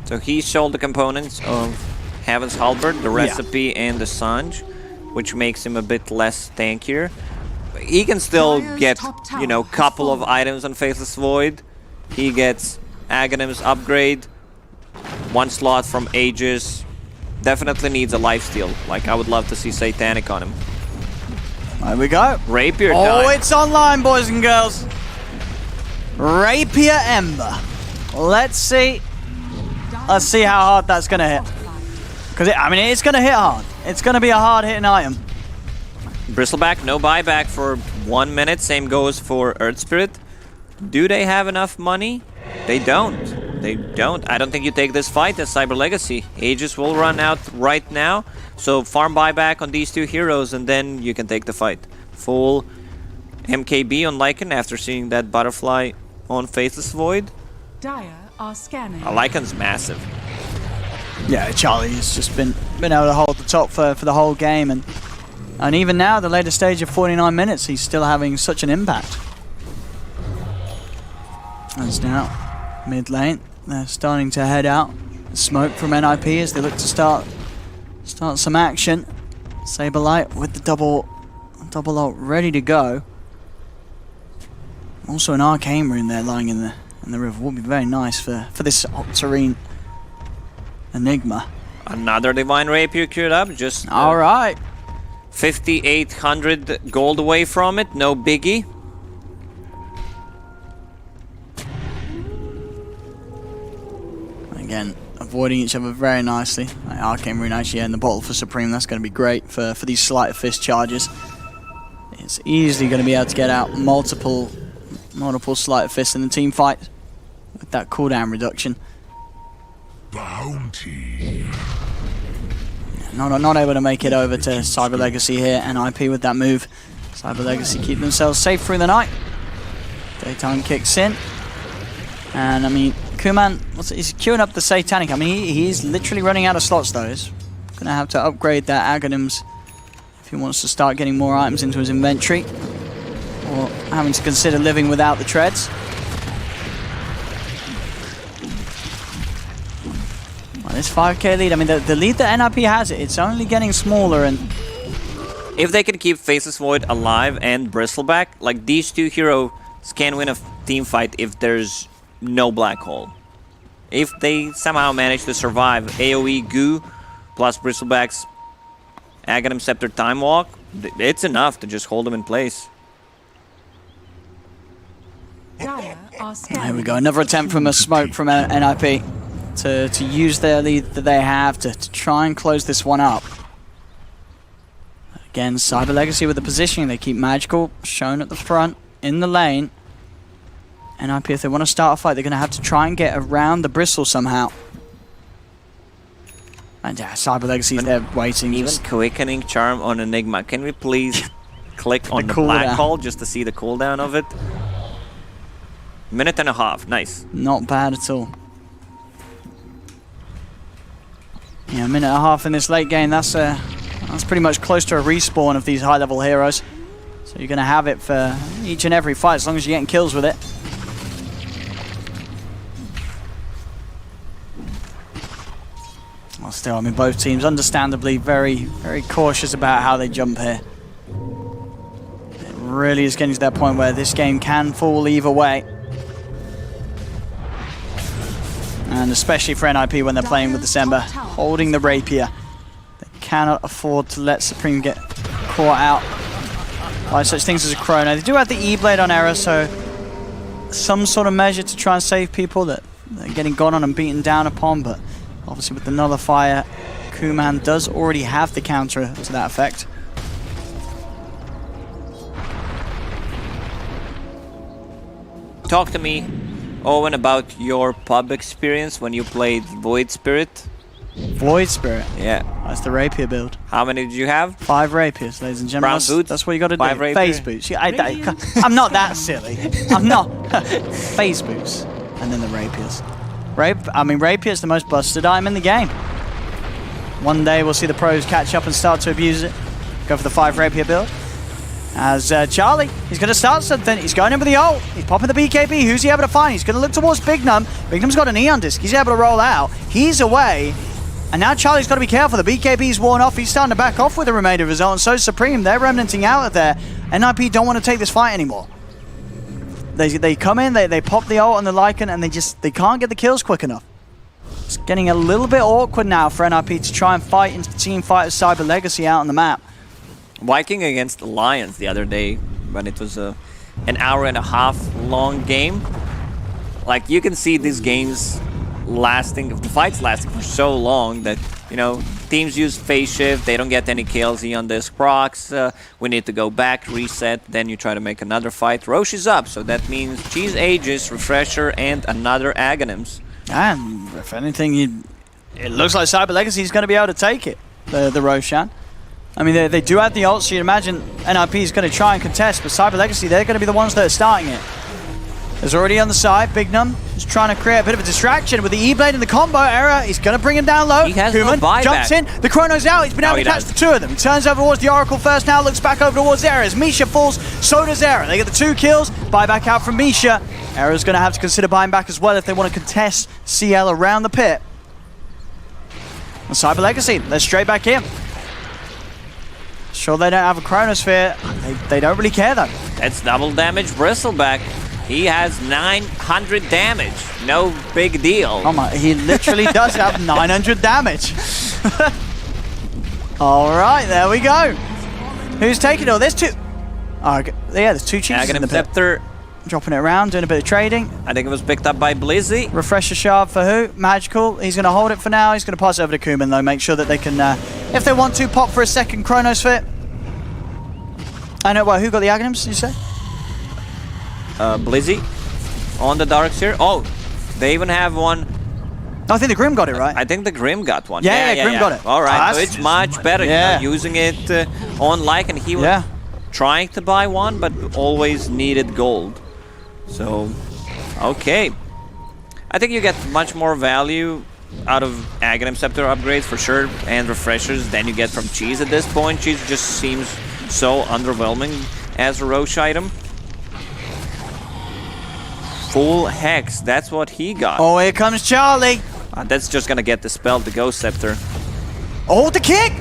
So he sold the components of Heaven's Halberd, the recipe, and the Sange, which makes him a bit less tankier. He can still get, you know, couple of items on Faithless Void. He gets Aghanims upgrade, 1 slot from Aegis. Definitely needs a lifesteal. Like, I would love to see Satanic on him.
There we go.
Rapier time.
Oh, it's online, boys and girls. Rapier Ember. Let's see. Let's see how hard that's going to hit. Because, I mean, it's going to hit hard. It's going to be a hard-hitting item.
Bristleback, no buyback for 1 minute. Same goes for Earth Spirit. Do they have enough money? They don't. They don't. I don't think you take this fight as CyberLegacy. Aegis will run out right now. So farm buyback on these 2 heroes and then you can take the fight. Full MKB on Lycan after seeing that butterfly on Faithless Void.
Dire are scanning.
Lycan's massive.
Yeah, Charlie has just been able to hold the top for the whole game, and even now, the later stage of 49 minutes, he's still having such an impact. As now, mid lane, they're starting to head out. Smoke from NiP as they look to start some action. Saberlight with the double ult ready to go. Also an arcane rune there lying in the river would be very nice for this Octarine Enigma.
Another Divine Rapier queued up, just
all right.
5,800 gold away from it, no biggie.
Again, avoiding each other very nicely. Arcane Rune actually in the bottle for Supreme, that's going to be great for these Sleight of Fist charges. It's easily going to be able to get out multiple Sleight of Fists in the team fight with that cooldown reduction.
Bounty.
Not able to make it over to CyberLegacy here, and NiP with that move. CyberLegacy keep themselves safe through the night. Daytime kicks in. And I mean, Kuman, he's queuing up the Satanic. I mean, he's literally running out of slots though. He's gonna have to upgrade that Aghanims if he wants to start getting more items into his inventory, or having to consider living without the treads. Well, this 5k lead, I mean, the lead that NiP has, it's only getting smaller, and
if they can keep Faceless Void alive and Bristleback, like these two heroes can win a team fight if there's no black hole. If they somehow manage to survive AoE Goo plus Bristleback's Aghanim Scepter Time Walk, it's enough to just hold them in place.
Dire are scanning.
there we go. Another attempt from a smoke from NiP to use their lead that they have to try and close this one up. Again, CyberLegacy with the positioning. They keep Magical shown at the front in the lane. NiP, if they want to start a fight, they're going to have to try and get around the bristle somehow. And yeah, CyberLegacy, they're waiting.
Even Quickening Charm on Enigma. Can we please click on the black hole just to see the cooldown of it? Minute and a half. Nice.
Not bad at all. Yeah, a minute and a half in this late game. That's pretty much close to a respawn of these high-level heroes. So you're going to have it for each and every fight as long as you're getting kills with it. Well, still, I mean, both teams understandably very, very cautious about how they jump here. It really is getting to that point where this game can fall either way. And especially for NiP when they're playing with December, holding the Rapier. They cannot afford to let Supreme get caught out by such things as a Chrono. They do have the E-Blade on Error, so some sort of measure to try and save people that they're getting gone on and beaten down upon, but obviously with the Nullifier, Kuman does already have the counter to that effect.
Talk to me, Owen, about your pub experience when you played Void Spirit.
Void Spirit?
Yeah.
That's the Rapier build.
How many did you have?
5 Rapiers, ladies and gentlemen.
Brown boots?
That's what you got to do.
5 rapier?
Phase boots. Yeah, I'm not that silly. I'm not. Phase boots. And then the Rapiers. Rapier is the most busted item in the game. One day we'll see the pros catch up and start to abuse it. Go for the 5 Rapier build. As Charlie, he's going to start something. He's going in with the ult. He's popping the BKB. Who's he able to find? He's going to look towards Bignum. Bignum's got an Eon Disc. He's able to roll out. He's away. And now Charlie's got to be careful. The BKB's worn off. He's starting to back off with the remainder of his ult. And so Supreme, they're remnanting out of there. NiP don't want to take this fight anymore. They come in, they pop the ult on the Lycan, and they can't get the kills quick enough. It's getting a little bit awkward now for NiP to try and fight into the team fight of CyberLegacy out on the map.
Viking against the Lions the other day when it was an hour and a half long game. Like, you can see these games lasting, the fights lasting for so long that, you know, teams use phase shift, they don't get any kills, Eon Disc procs, we need to go back, reset, then you try to make another fight. Roche is up, so that means Cheese Aegis, Refresher, and another Aghanims.
And if anything, it looks like CyberLegacy is going to be able to take it, the Roshan. I mean, they do have the ult, so you'd imagine NiP is going to try and contest, but CyberLegacy, they're going to be the ones that are starting it. There's already on the side, Bignum is trying to create a bit of a distraction with the E-Blade and the combo error. He's going to bring him down low.
He has
Kuman
no buyback.
jumps in, the Chrono's out, he's been able to catch the 2 of them. He turns over towards the Oracle first now, looks back over towards Era. As Misha falls, so does Era. They get the 2 kills, buyback out from Misha. Era's going to have to consider buying back as well if they want to contest CL around the pit. And CyberLegacy, they're straight back in. Sure, they don't have a Chronosphere. They don't really care, though.
That's double damage Bristleback. He has 900 damage. No big deal.
Oh my, he literally does have 900 damage. All right, there we go. Who's taking it? Oh, there's 2. Oh, okay. Yeah, there's 2 cheats in the pit.
Scepter.
Dropping it around, doing a bit of trading.
I think it was picked up by Blizzy.
Refresher shard for who? Magical. He's going to hold it for now. He's going to pass it over to Kuman, though. Make sure that they can, if they want to, pop for a second Chronosphere. I know, well, who got the Aghanims, did you say?
Blizzy on the Darkseer. Oh, they even have one
I think the Grim got it, right?
I think the Grim got one.
Yeah, Grim got it.
All right,
Ah,
so it's much better,
yeah.
you know, using it on Lycan. He was trying to buy one, but always needed gold. So, okay. I think you get much more value out of Aghanim Scepter upgrades for sure, and refreshers than you get from Cheese at this point. Cheese just seems so underwhelming as a Roche item. Full Hex, that's what he got.
Oh, here comes Charlie.
That's just gonna get dispelled, the Ghost Scepter.
Oh, the kick!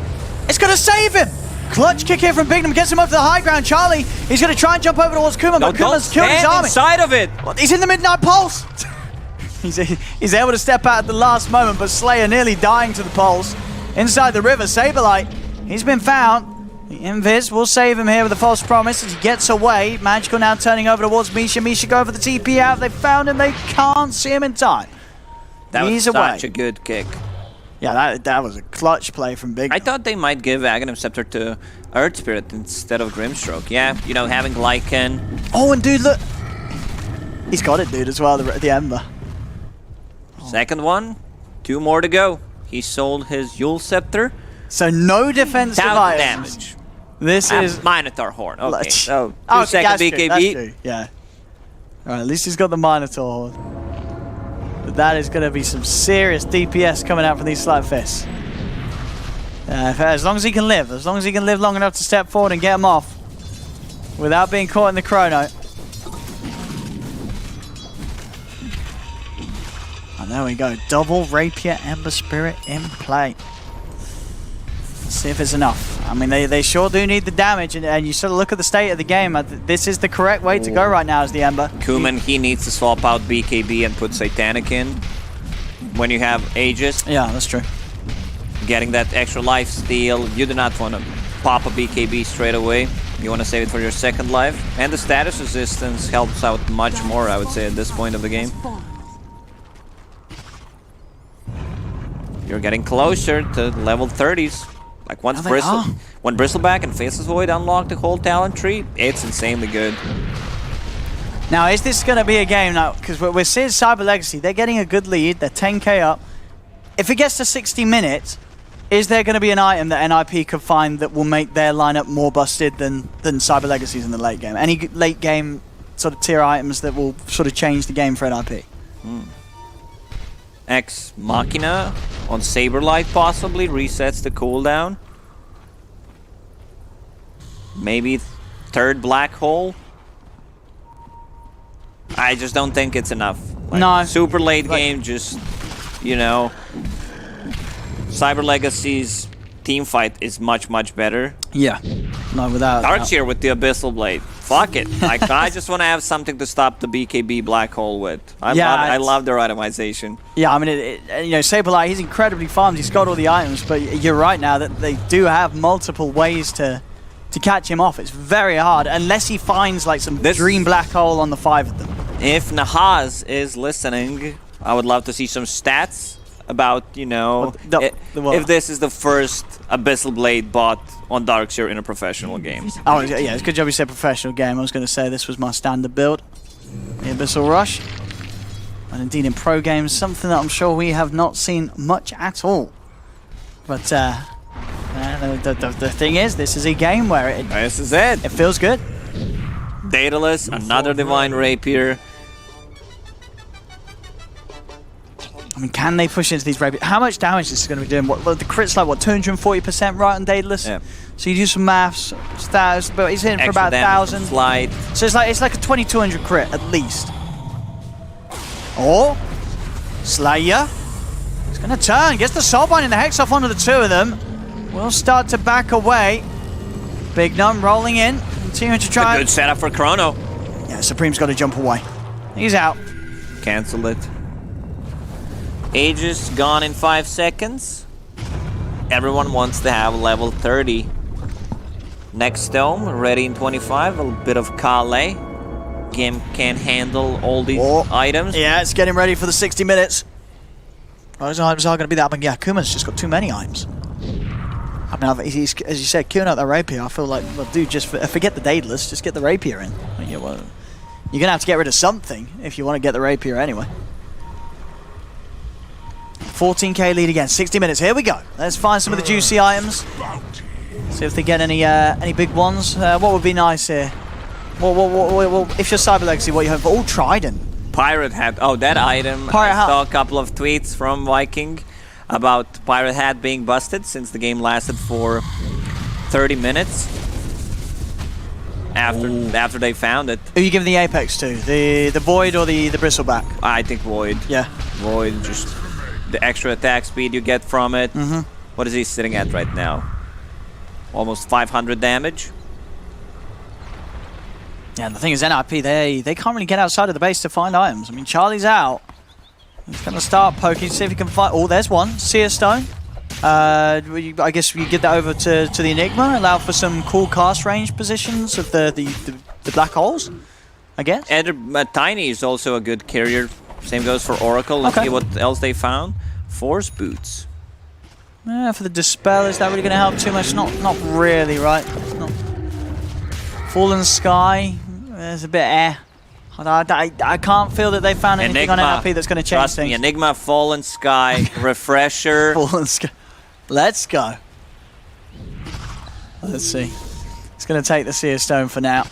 It's gonna save him! Clutch kick here from Bignum, gets him up to the high ground. Charlie, he's gonna try and jump over towards Kuma, but Kuma's killed his army.
Inside of it!
He's in the Midnight Pulse! he's able to step out at the last moment, but Slayer nearly dying to the Pulse. Inside the river, Saberlight, he's been found. The Invis will save him here with a false promise as he gets away. Magical now turning over towards Misha. Misha go for the TP out. They found him, they can't see him in time.
That was such a good kick.
Yeah, that was a clutch play from Big.
I thought they might give Aghanim Scepter to Earth Spirit instead of Grimstroke. Yeah, you know, having Lycan.
Oh, and dude, look. He's got it, dude, as well, the Ember.
Second one, 2 more to go. He sold his Yule Scepter.
So no defensive items.
Damage.
This is...
Minotaur Horn. Okay, so 2
oh,
second BKB.
That's true. Yeah. Alright, at least he's got the Minotaur Horn. But that is going to be some serious DPS coming out from these Slugfists. As long as he can live. As long as he can live long enough to step forward and get him off. Without being caught in the chrono. And there we go. Double Rapier Ember Spirit in play. Let's see if it's enough. I mean, they sure do need the damage, and you sort of look at the state of the game. This is the correct way to go right now as the Ember.
Kuman, he needs to swap out BKB and put Satanic in. When you have Aegis.
Yeah, that's true.
Getting that extra life steal, you do not want to pop a BKB straight away. You want to save it for your second life. And the status resistance helps out much more, I would say, at this point of the game. You're getting closer to level 30s. Like when Bristleback and Faceless Void unlock the whole talent tree, it's insanely good.
Now, is this going to be a game now? Because we're seeing CyberLegacy, they're getting a good lead, they're 10k up. If it gets to 60 minutes, is there going to be an item that NiP could find that will make their lineup more busted than CyberLegacy's in the late game? Any late game sort of tier items that will sort of change the game for NiP?
Ex Machina on Saberlight possibly resets the cooldown. Maybe third black hole. I just don't think it's enough. Like,
no.
Super late game, just, you know, CyberLegacy's team fight is much, much better.
Yeah. No, without
Darkseer with the Abyssal Blade. Fuck it. Like, I just want to have something to stop the BKB black hole with. I love their itemization.
Yeah, I mean, you know, Saberlight, he's incredibly farmed. He's got all the items, but you're right now that they do have multiple ways to catch him off. It's very hard, unless he finds, like, some dream black hole on the 5 of them.
If Nahaz is listening, I would love to see some stats about, you know, if this is the first Abyssal Blade bought on Darkseer in a professional game.
Oh, yeah, it's a good job you said professional game. I was going to say this was my standard build. The Abyssal Rush. And indeed in pro games, something that I'm sure we have not seen much at all. But the thing is, this is a game where
this is it.
It feels good.
Daedalus, another Divine Rapier.
I mean, can they push into these rapiers? How much damage is this going to be doing? The crit's like, what, 240% right on Daedalus? Yeah. So you do some maths, stats, but he's hitting for about 1,000.
Slide.
So it's like a 2,200 crit, at least. Oh, Slayer. He's going to turn, gets the Soulbind and the Hex off onto the 2 of them. We'll start to back away. Big Num rolling in, continuing to try.
A good setup for Chrono.
Yeah, Supreme's got to jump away. He's out.
Cancel it. Aegis gone in 5 seconds. Everyone wants to have level 30. Next Dome, ready in 25. A little bit of Kale. Game can handle all these items.
Yeah, it's getting ready for the 60 minutes. Those items are going to be that, but yeah, Kuma's just got too many items. I mean, as you said, queuing out that Rapier, I feel like, well, dude, just forget the Daedalus, just get the Rapier in. I mean, you're going to have to get rid of something if you want to get the Rapier anyway. 14k lead again. 60 minutes. Here we go. Let's find some of the juicy items. See if they get any big ones. What would be nice here? What, if you're CyberLegacy, what you have? Oh, Trident.
Pirate Hat. Oh, that item.
Pirate
I
Hat.
saw a couple of tweets from Viking about Pirate Hat being busted since the game lasted for 30 minutes. After they found it.
Who are you giving the Apex to? The Void or the Bristleback?
I think Void.
Yeah.
Void, just the extra attack speed you get from it. What is he sitting at right now? Almost 500 damage.
Yeah, the thing is, NiP, they can't really get outside of the base to find items. I mean, Charlie's out. He's going to start poking, see if he can find... Oh, there's one. Seer Stone. I guess we get that over to the Enigma, allow for some cool cast range positions of the black holes, I guess.
And Tiny is also a good carrier. Same goes for Oracle. Let's see what else they found. Force Boots.
Yeah, for the Dispel, is that really going to help too much? Not really, right? It's not. Fallen Sky, there's a bit I can't feel that they found anything
Enigma,
on NiP that's going to change
trust
things.
me, Enigma, Fallen Sky, Refresher.
Fallen Sky. Let's go. Let's see. It's going to take the Seer Stone for now.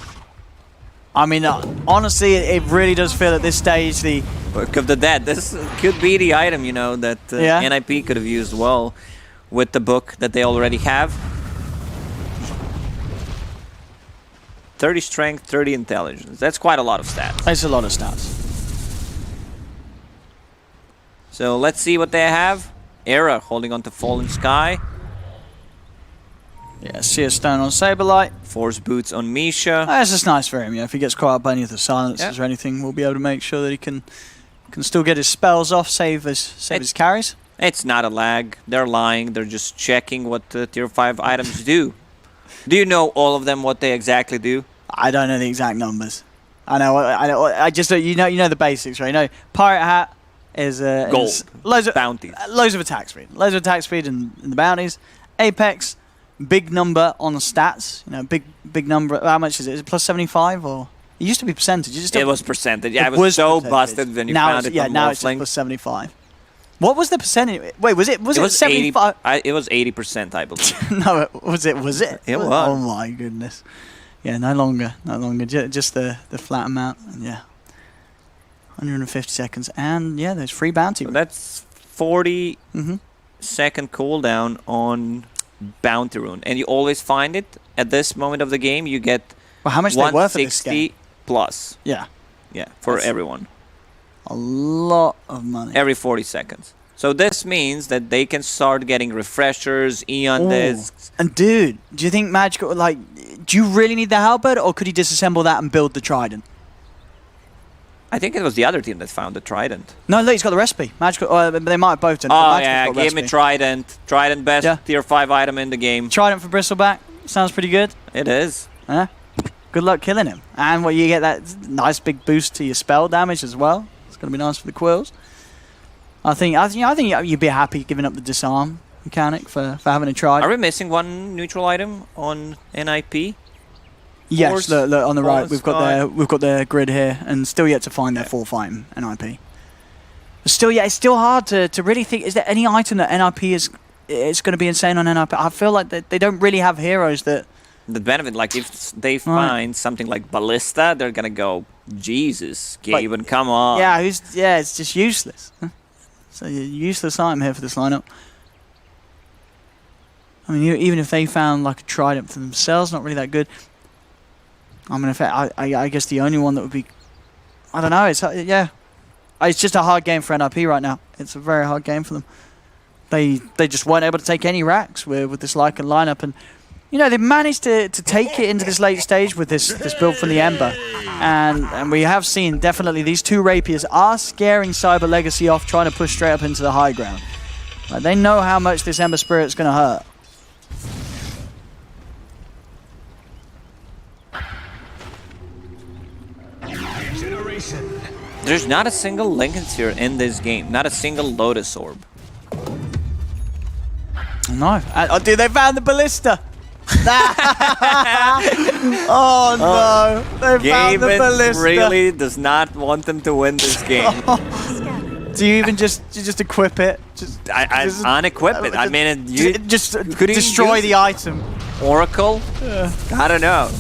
I mean, honestly, it really does feel at this stage the...
Book of the Dead. This could be the item, you know, that NiP could have used well with the book that they already have. 30 strength, 30 intelligence. That's quite a lot of stats.
That's a lot of stats.
So let's see what they have. Era holding on to Fallen Sky.
Yeah, Seer Stone on Saberlight.
Force Boots on Misha.
That's just nice for him. Yeah, if he gets caught up by any of the silences or anything, we'll be able to make sure that he can still get his spells off, save his carries.
It's not a lag. They're lying. They're just checking what the tier 5 items do. Do you know all of them, what they exactly do?
I don't know the exact numbers. I know. I just you know the basics, right? You know, Pirate Hat is
gold.
Loads of
bounties.
Loads of attack speed. Loads of attack speed in the bounties. Apex, big number on the stats. You know, big number. How much is it? Is it plus 75 or? It used to be percentage.
It was percentage. Yeah, it was so busted when you found it.
Yeah, now it's just plus 75. What was the percentage? Wait, was it 75?
It was 80%, I believe.
No, was it?
It was.
Oh my goodness. Yeah, no longer. Just the flat amount. Yeah. 150 seconds, and yeah, there's free bounty.
So that's 40 second cooldown on bounty rune, and you always find it at this moment of the game. You get
how much they worth for this game?
160 plus.
Yeah,
for everyone.
A lot of money.
Every 40 seconds. So this means that they can start getting refreshers, Eon discs.
And dude, do you think Magical, do you really need the halberd, or could he disassemble that and build the Trident?
I think it was the other team that found the Trident.
No, look, he's got the recipe. Magical, they might have both done.
Oh yeah, give me Trident. Trident best tier 5 item in the game.
Trident for Bristleback. Sounds pretty good.
It is.
Good luck killing him. And you get that nice big boost to your spell damage as well. It's going to be nice for the quills. I think you'd be happy giving up the disarm mechanic for having a Trident.
Are we missing one neutral item on NiP?
Yes, look on the right. We've got their grid here, and still yet to find their fourth item, NiP. But still, it's still hard to really think. Is there any item that NiP is going to be insane on NiP? I feel like they don't really have heroes that.
The benefit, like if they find something like Ballista, they're gonna go, Jesus, Gaben, come on.
Yeah, it's just useless. So useless item here for this lineup. I mean, even if they found like a Trident for themselves, not really that good. I mean, I guess the only one that would be, I don't know. It's just a hard game for NiP right now. It's a very hard game for them. They just weren't able to take any racks with this Lycan lineup, and you know, they managed to take it into this late stage with this build from the Ember. And we have seen, definitely, these two Rapiers are scaring CyberLegacy off, trying to push straight up into the high ground. Like, they know how much this Ember Spirit's going to hurt.
There's not a single Lincoln Sphere in this game. Not a single Lotus Orb.
No. Oh, dude, they found the Ballista! Oh no! They found the Ballista.
Really does not want them to win this game.
Do you even just equip it
unequip it. I mean, you
just
couldn't
destroy
use
the item.
Oracle? I don't know.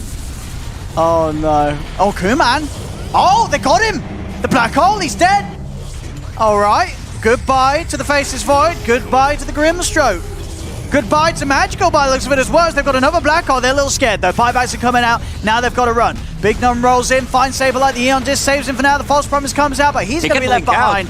Oh no. Oh, Kuman. Oh, they got him. The black hole, he's dead. All right. Goodbye to the Faceless Void. Goodbye to the Grimstroke. Goodbye to Magical by the looks of it as well. They've got another black hole. They're a little scared though. Buybacks are coming out. Now they've got to run. Big Num rolls in. Finds Saberlight. The Eon Disc saves him for now. The False Promise comes out, but he's going to be left behind.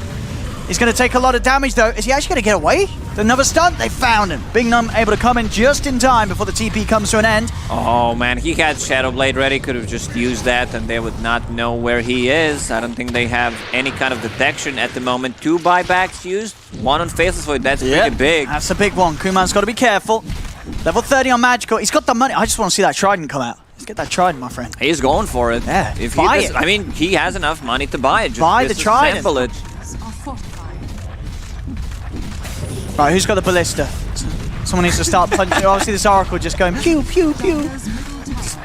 He's going to take a lot of damage though. Is he actually going to get away? Another stunt. They found him. Big Num able to come in just in time before the TP comes to an end.
Oh man, he had Shadow Blade ready. Could have just used that and they would not know where he is. I don't think they have any kind of detection at the moment. 2 buybacks used. 1 on Faceless Void. That's pretty big.
That's a big one. Kuman's got to be careful. Level 30 on Magical. He's got the money. I just want to see that Trident come out. Let's get that Trident, my friend.
He's going for it.
Yeah,
if
buy
it. I mean, he has enough money to buy it. Just
buy the Trident.
Sample it.
Right, who's got the ballista? Someone needs to start punching. Obviously, this Oracle just going pew, pew, pew.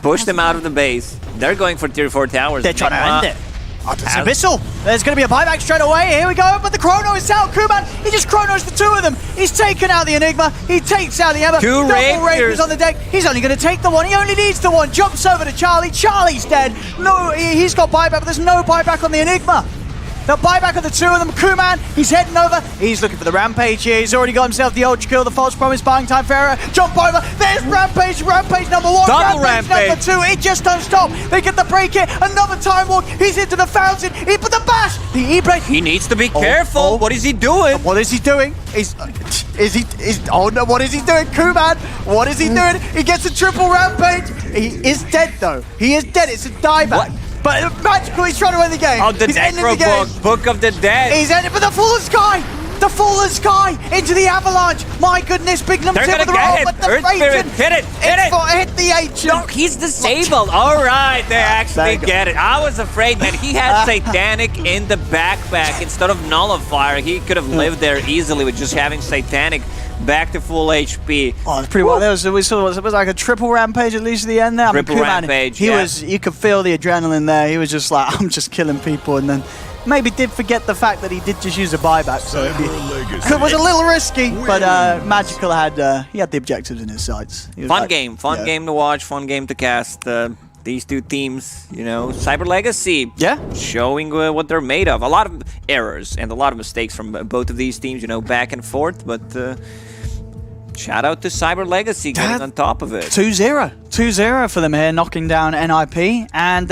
Push them out of the base. They're going for tier 4 towers.
They're trying to end it. Oh, it's Abyssal. There's going to be a buyback straight away. Here we go. But the Chrono is out. Kuman, he just Chronos the 2 of them. He's taken out the Enigma. He takes out the Ember.
2
Rapiers on the deck. He's only going to take the 1. He only needs the 1. Jumps over to Charlie. Charlie's dead. No, he's got buyback, but there's no buyback on the Enigma. The buyback of the 2 of them. Kuman, he's heading over. He's looking for the Rampage here. He's already got himself the Ultra Kill, the False Promise, buying time for error. Jump over. There's Rampage. Rampage number 1.
Double
Rampage number 2. It just don't stop. They get the break here. Another Time Walk. He's into the fountain. He put the bash. The E-Break.
He needs to be careful. What is he doing?
What is he doing? Oh no, what is he doing? Kuman, what is he doing? He gets a triple Rampage. He is dead though. He is dead. It's a dieback.
What?
But Magical, he's trying to end the game.
Oh, the Necro book, Book of the Dead.
He's ended, but the Fallen Sky! The Fallen Sky into the Avalanche! My goodness, Big Num tip of the roll, but the
Earth Spirit, hit it!
Hit the Ancient!
No, he's disabled. All right, they actually get it. I was afraid, man. He had Satanic in the backpack instead of Nullifier. He could have lived there easily with just having Satanic back to full HP.
Oh, that's pretty well. It was like a triple Rampage at least at the end there.
Triple Rampage,
you could feel the adrenaline there. He was just like, I'm just killing people, and then maybe did forget the fact that he did just use a buyback, so it was a little risky, but Magical had he had the objectives in his sights.
Fun game to watch, fun game to cast. These 2 teams, you know, CyberLegacy, showing what they're made of. A lot of errors and a lot of mistakes from both of these teams, you know, back and forth, but shout out to CyberLegacy getting on top of it.
2-0 for them here, knocking down NiP, and